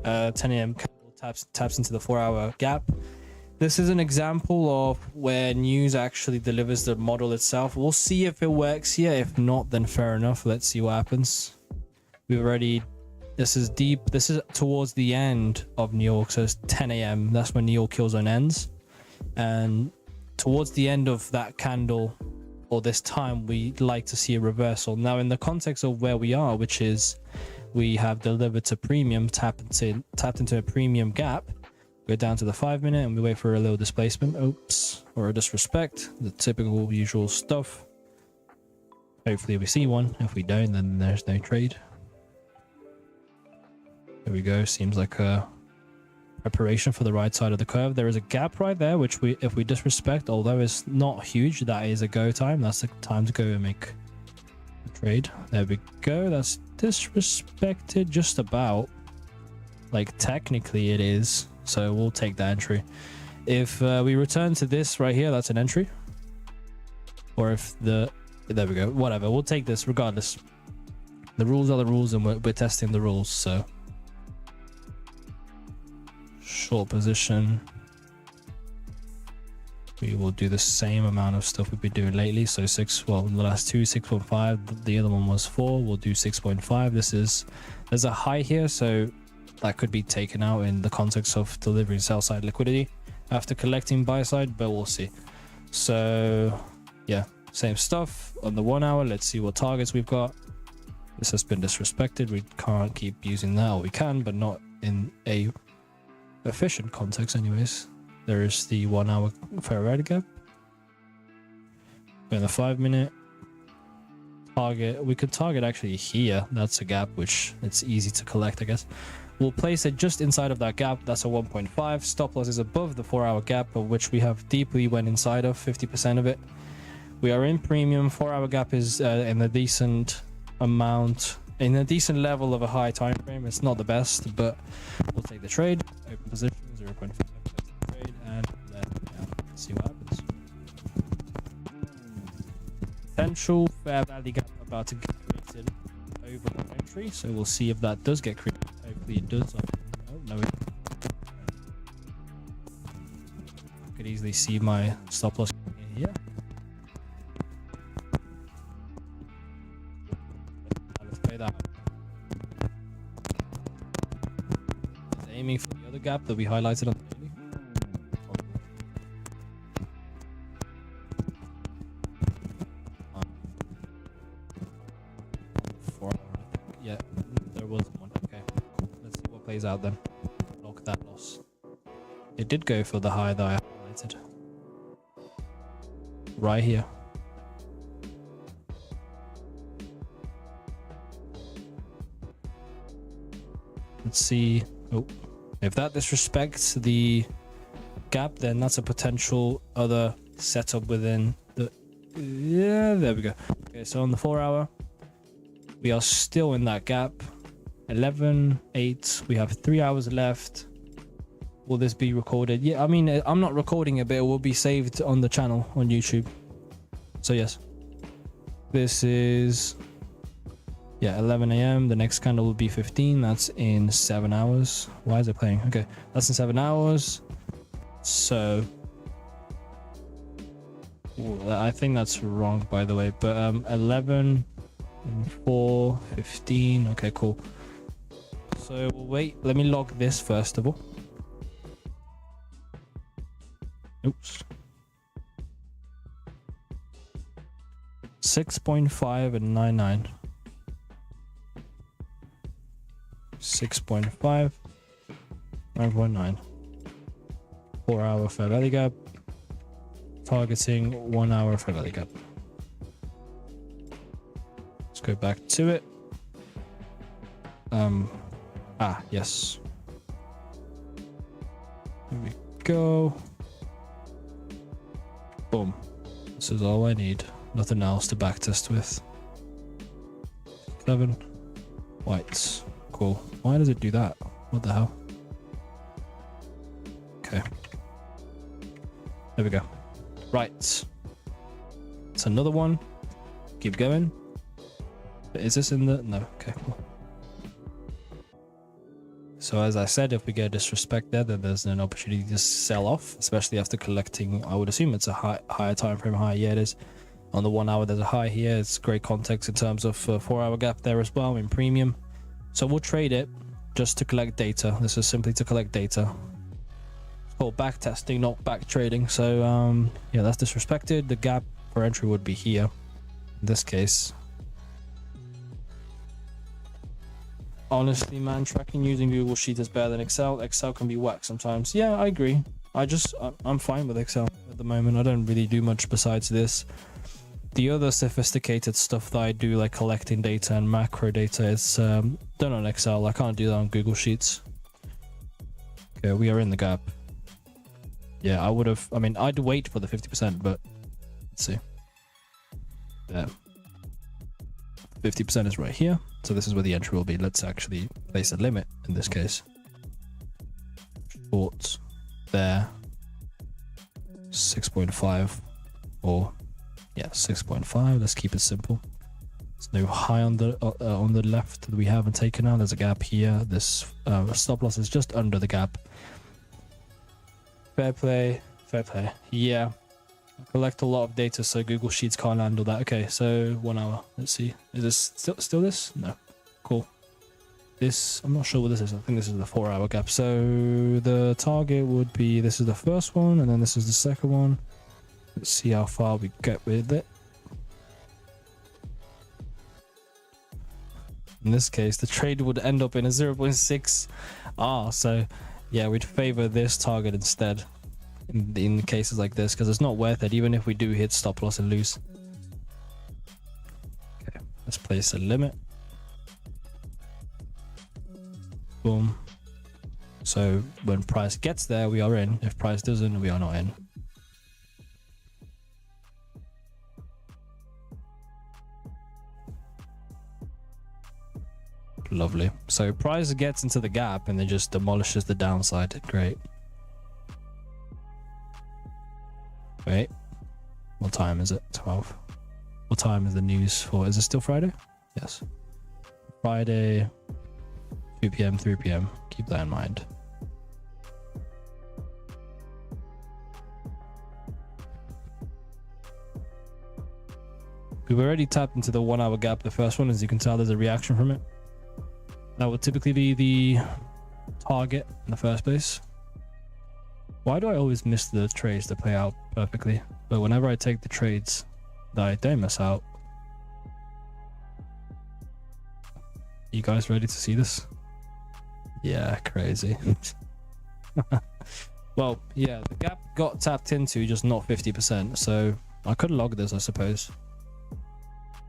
10 a.m. candle taps into the 4 hour gap. This is an example of where news actually delivers the model itself. We'll see if it works here. If not, then fair enough. Let's see what happens. We've already... This is deep. This is towards the end of New York. So it's 10 a.m. That's when New York kill zone ends. And towards the end of that candle, or this time, we'd like to see a reversal. Now, in the context of where we are, which is we have delivered to premium, tapped into a premium gap. Go down to the 5 minute and we wait for a little displacement. Oops, or a disrespect, the typical usual stuff. Hopefully we see one. If we don't, then there's no trade. There we go. Seems like a preparation for the right side of the curve. There is a gap right there, which if we disrespect, although it's not huge, that is a go time. That's the time to go and make a trade. There we go. That's disrespected just about. Like technically it is. So we'll take the entry. If we return to this right here, that's an entry. or if there we go, whatever, we'll take this regardless. The rules are the rules, and we're testing the rules. So short position, we will do the same amount of stuff we've been doing lately. So the last two, 6.5, the other one was 4. We'll do 6.5. There's a high here, so that could be taken out in the context of delivering sell side liquidity after collecting buy side, but we'll see. So yeah, same stuff on the 1 hour. Let's see what targets we've got. This has been disrespected. We can't keep using that, or we can, but not in a efficient context anyways. There is the 1 hour fair value gap. In the 5 minute target, we could target actually here. That's a gap which it's easy to collect, I guess. We'll place it just inside of that gap. That's a 1.5. Stop loss is above the 4 hour gap, of which we have deeply went inside of 50% of it. We are in premium. 4 hour gap is in a decent amount, in a decent level of a high time frame. It's not the best, but we'll take the trade. Open position 0.5 trade, and let's see what happens. Potential fair value gap about to get created over the entry, so we'll see if that does get created. Hopefully it does. No, I could easily see my stop loss here. Let's play that. It's aiming for the other gap that we highlighted on the daily. Yeah, there was one. Okay, let's see what plays out then. Lock that loss. It did go for the high that I highlighted. Right here. Let's see. Oh, if that disrespects the gap, then that's a potential other setup within the... Yeah, there we go. Okay, so on the 4 hour, we are still in that gap. 11:08. We have 3 hours left. Will this be recorded? Yeah, I mean, I'm not recording it, but it will be saved on the channel on YouTube. So yes, this is 11 a.m. The next candle will be 15. That's in 7 hours. Why is it playing? Okay, that's in 7 hours. So I think that's wrong, by the way. But 11 and 4, 15. Okay, cool. So we'll wait. Let me log this first of all. Oops. 6.5 and 99. 6.5, 9.9. 4 hour fair value gap. Targeting 1 hour fair value gap. Let's go back to it. Yes. Here we go. Boom. This is all I need. Nothing else to backtest with. 7 whites. Cool. Why does it do that? What the hell? Okay. There we go. Right. It's another one. Keep going. Is this in the... No. Okay, cool. So as I said, if we get disrespect there, then there's an opportunity to sell off, especially after collecting. I would assume it's a higher time frame high. Yeah, it is. On the 1 hour, there's a high here. It's great context in terms of 4 hour gap there as well in premium. So we'll trade it just to collect data. This is simply to collect data. It's called back testing, not back trading. So yeah, that's disrespected. The gap for entry would be here in this case. Honestly, man, tracking using Google Sheet is better than Excel. Excel can be whack sometimes. Yeah, I agree. I'm fine with Excel at the moment. I don't really do much besides this. The other sophisticated stuff that I do, like collecting data and macro data, is done on Excel. I can't do that on Google Sheets. Okay, we are in the gap. Yeah, I'd wait for the 50%, but let's see. Yeah. 50% is right here. So this is where the entry will be. Let's actually place a limit in this case. Short there. 6.5 or Yeah, 6.5. Let's keep it simple. There's no high on the left that we haven't taken out. There's a gap here. This stop loss is just under the gap. Fair play. Fair play. Yeah. I collect a lot of data, so Google Sheets can't handle that. Okay, so 1 hour. Let's see. Is this still this? No. Cool. This, I'm not sure what this is. I think this is the 4 hour gap. So the target would be, this is the first one, and then this is the second one. Let's see how far we get with it. In this case, the trade would end up in a 0.6 R. So yeah, we'd favor this target instead in cases like this, because it's not worth it, even if we do hit stop loss and lose. Okay, let's place a limit. Boom. So when price gets there, we are in. If price doesn't, we are not in. Lovely. So price gets into the gap and then just demolishes the downside. Great. Wait. What time is it? 12. What time is the news for? Is it still Friday? Yes. Friday, 2 p.m., 3 p.m. Keep that in mind. We've already tapped into the 1 hour gap. The first one, as you can tell, there's a reaction from it. That would typically be the target in the first place. Why do I always miss the trades that play out perfectly? But whenever I take the trades that I don't miss out. You guys ready to see this? Yeah, crazy. Well, yeah, the gap got tapped into, just not 50%. So I could log this, I suppose.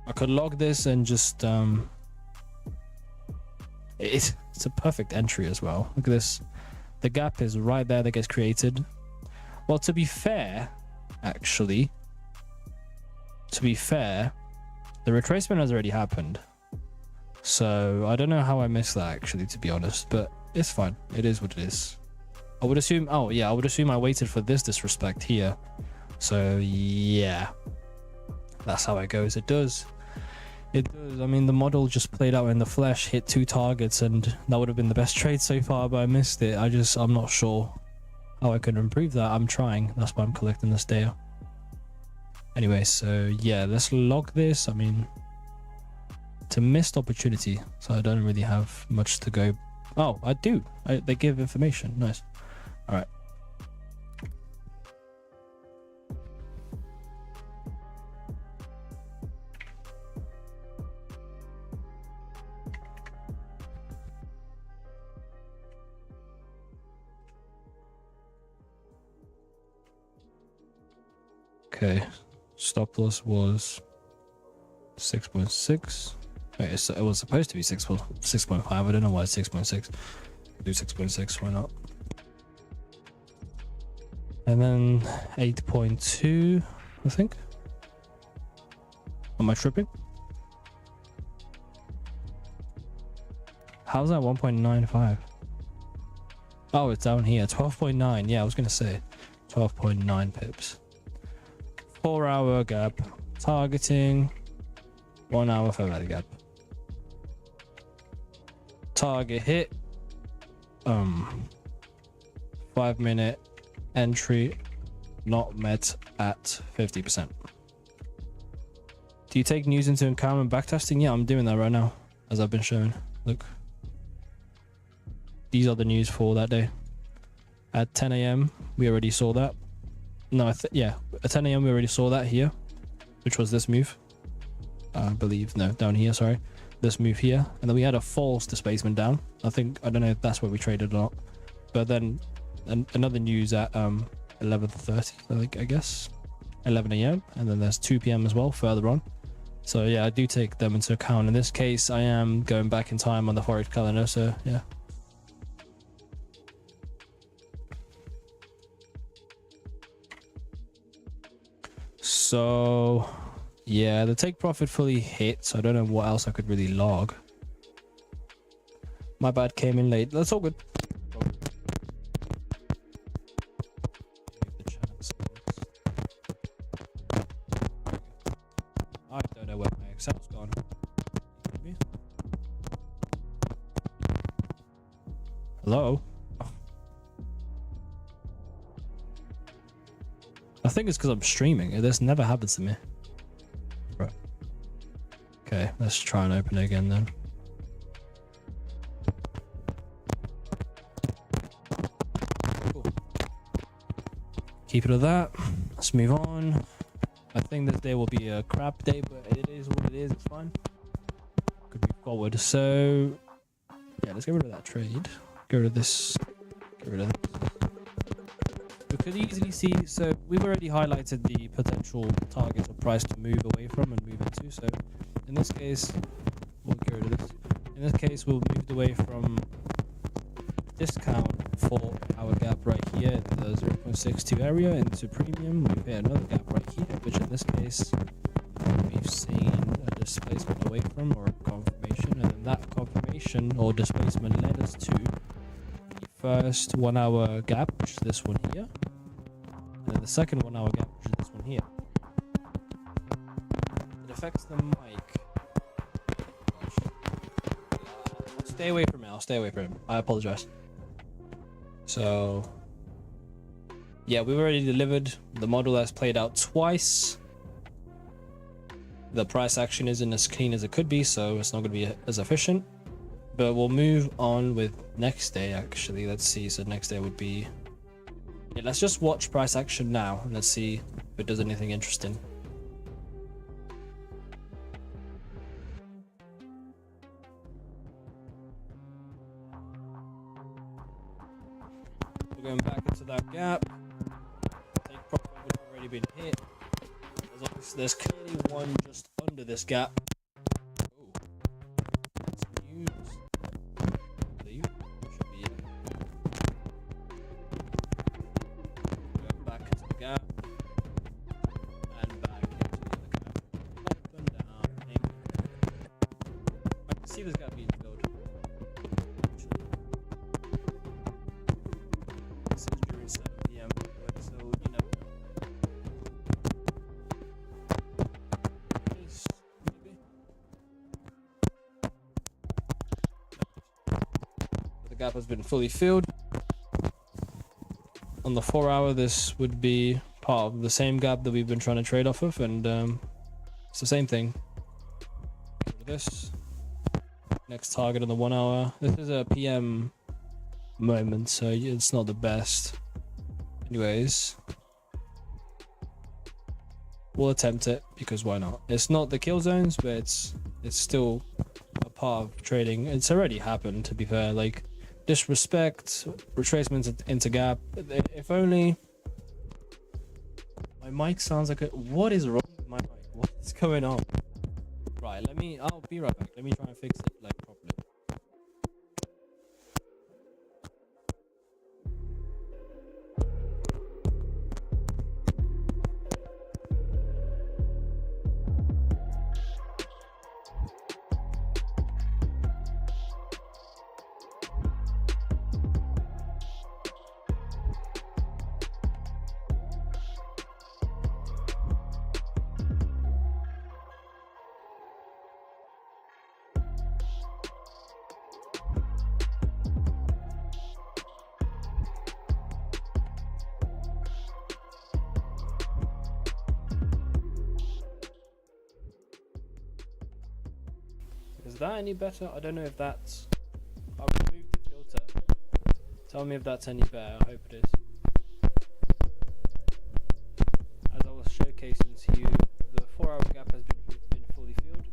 I could log this and just it's a perfect entry as well. Look at this. The gap is right there that gets created. Well, to be fair, actually, the retracement has already happened. So I don't know how I missed that, actually, to be honest, but it's fine. It is what it is. I would assume, oh yeah, I would assume I waited for this disrespect here. So yeah, that's how it goes. It does. It does. I mean, the model just played out in the flesh, hit 2 targets, and that would have been the best trade so far, but I missed it. I'm not sure how I can improve that. I'm trying. That's why I'm collecting this data. Anyway, so yeah, let's log this. I mean, it's a missed opportunity, so I don't really have much to go. Oh, I do. They give information. Nice. All right. Okay, stop loss was 6.6. Wait, it was supposed to be 6.5. I don't know why it's 6.6. Do 6.6. Why not? And then 8.2. I think. Am I tripping? How's that 1.95? Oh, it's down here. 12.9. Yeah, I was gonna say 12.9 pips. 4 hour gap, targeting, 1 hour fair value gap. Target hit, 5 minute entry, not met at 50%. Do you take news into account when backtesting? Yeah, I'm doing that right now, as I've been showing. Look. These are the news for that day. At 10 a.m, we already saw that. No, yeah, at 10 a.m. we already saw that here, which was this move. I believe, no, down here, sorry. This move here. And then we had a false displacement down. I don't know if that's where we traded or not. But then another news at 11:30, I guess. 11 a.m. And then there's 2 p.m. as well, further on. So yeah, I do take them into account. In this case, I am going back in time on the Forex calendar, so yeah. So yeah, the take profit fully hit, so I don't know what else I could really log. My bad, came in late. That's all good. Hello? I think it's because I'm streaming. This never happens to me. Right. Okay, let's try and open it again then. Cool. Keep it at that. Let's move on. I think this day will be a crap day, but it is what it is. It's fine. Could move forward. So, yeah, let's get rid of that trade. Get rid of this. Get rid of this. We could easily see, so we've already highlighted the potential target or price to move away from and move into. So in this case, we'll get rid of this. In this case, we'll move away from discount for our gap right here in the 0.62 area into premium. We've hit another gap right here, which in this case, we've seen a displacement away from or a confirmation. And then that confirmation or displacement led us to first 1 hour gap, which is this one here, and then the second 1 hour gap, which is this one here. It affects the mic. I'll stay away from it. I'll stay away from it. I apologize. So, yeah, we've already delivered. The model has played out twice. The price action isn't as clean as it could be, so it's not going to be as efficient. But we'll move on with next day, actually. Let's see. So next day would be... Yeah, let's just watch price action now. And let's see if it does anything interesting. We're going back into that gap. Take profit would have already been hit. There's clearly one just under this gap. This gap being filled. This is during 7 PM, so you never know. Maybe. The gap has been fully filled. On the 4 hour, this would be part of the same gap that we've been trying to trade off of, and it's the same thing. Get rid of this. Next target on the 1 hour. This is a PM moment, so it's not the best. Anyways, we'll attempt it because why not? It's not the kill zones, but it's still a part of trading. It's already happened, to be fair. Like disrespect, retracements into gap. If only my mic sounds like a... What is wrong with my mic? What is going on? Right, I'll be right back. Let me try and fix it like properly. Is that any better? I don't know if that's... I'll remove the filter. Tell me if that's any better. I hope it is. As I was showcasing to you, the 4 hour gap has been fully filled.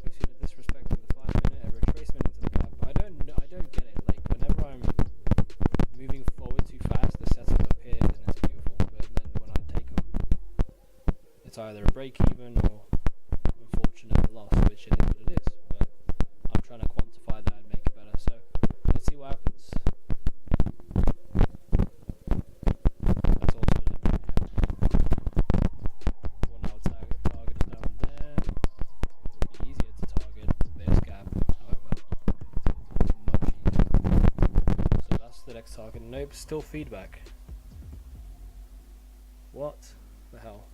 We've seen a disrespect in the 5 minute, a retracement into the gap. But I don't get it. Like whenever I'm moving forward too fast, the setup appears and it's beautiful. But then when I take them, it's either a break even or unfortunate loss, which it is what it is. I'm trying to quantify that and make it better. So let's see what happens. That's also done. Yeah. 1 hour target is down there. It would be easier to target this gap, however. Much easier. So that's the next target. Nope, still feedback. What the hell?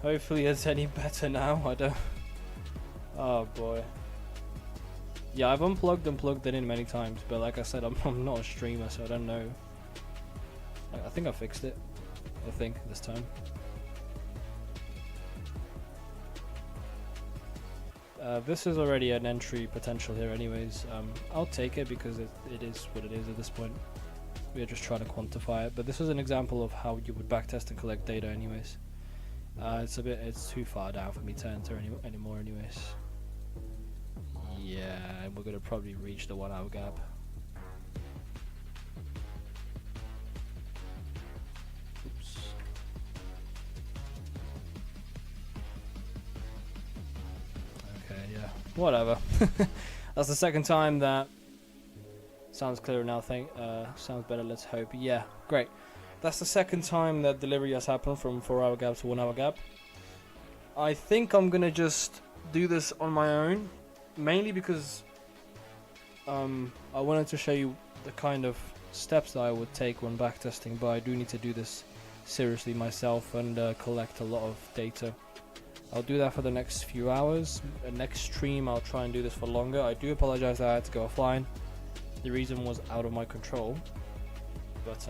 Hopefully it's any better now. I don't. Oh boy. Yeah, I've unplugged and plugged it in many times, but like I said, I'm not a streamer, so I don't know. I think I fixed it. I think this time. This is already an entry potential here anyways. I'll take it because it is what it is at this point. We're just trying to quantify it, but this is an example of how you would backtest and collect data anyways. It's too far down for me to enter anymore anyways. Yeah, and we're gonna probably reach the 1 hour gap. Oops. Okay, yeah, whatever. That's the second time that sounds clearer now. Sounds better. Let's hope. Yeah, great. That's the second time that delivery has happened from 4 hour gap to 1 hour gap. I think I'm gonna just do this on my own, mainly because I wanted to show you the kind of steps that I would take when backtesting, but I do need to do this seriously myself and collect a lot of data. I'll do that for the next few hours. The next stream I'll try and do this for longer. I do apologize that I had to go offline. The reason was out of my control, but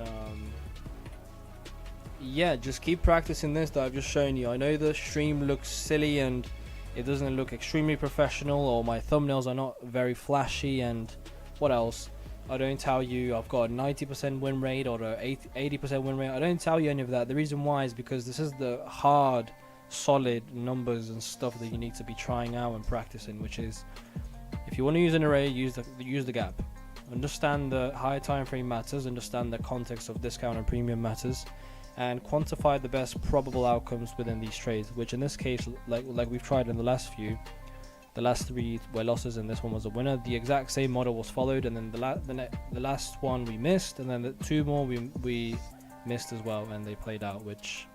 yeah, just keep practicing this that I've just shown you. I know the stream looks silly and it doesn't look extremely professional, or my thumbnails are not very flashy, and what else? I don't tell you I've got a 90% win rate or a 80% win rate. I don't tell you any of that. The reason why is because this is the hard, solid numbers and stuff that you need to be trying out and practicing, which is, if you want to use an array, use the gap. Understand the higher time frame matters, understand the context of discount and premium matters, and quantify the best probable outcomes within these trades, which in this case, like we've tried in the last few, the last 3 were losses and this one was a winner. The exact same model was followed, and then the last one we missed, and then the 2 more we missed as well, and they played out, which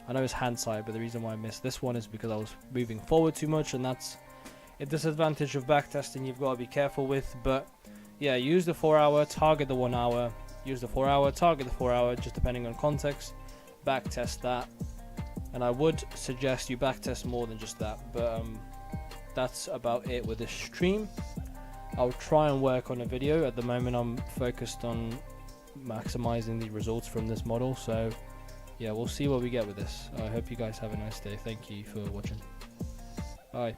I know is hindsight, but the reason why I missed this one is because I was moving forward too much, and that's a disadvantage of backtesting you've got to be careful with. But yeah, use the 4 hour, target the 1 hour, use the 4 hour, target the 4 hour, just depending on context. Backtest that, and I would suggest you backtest more than just that, but that's about it with this stream. I'll try and work on a video. At the moment I'm focused on maximizing the results from this model, so yeah, we'll see what we get with this. I hope you guys have a nice day. Thank you for watching. Bye.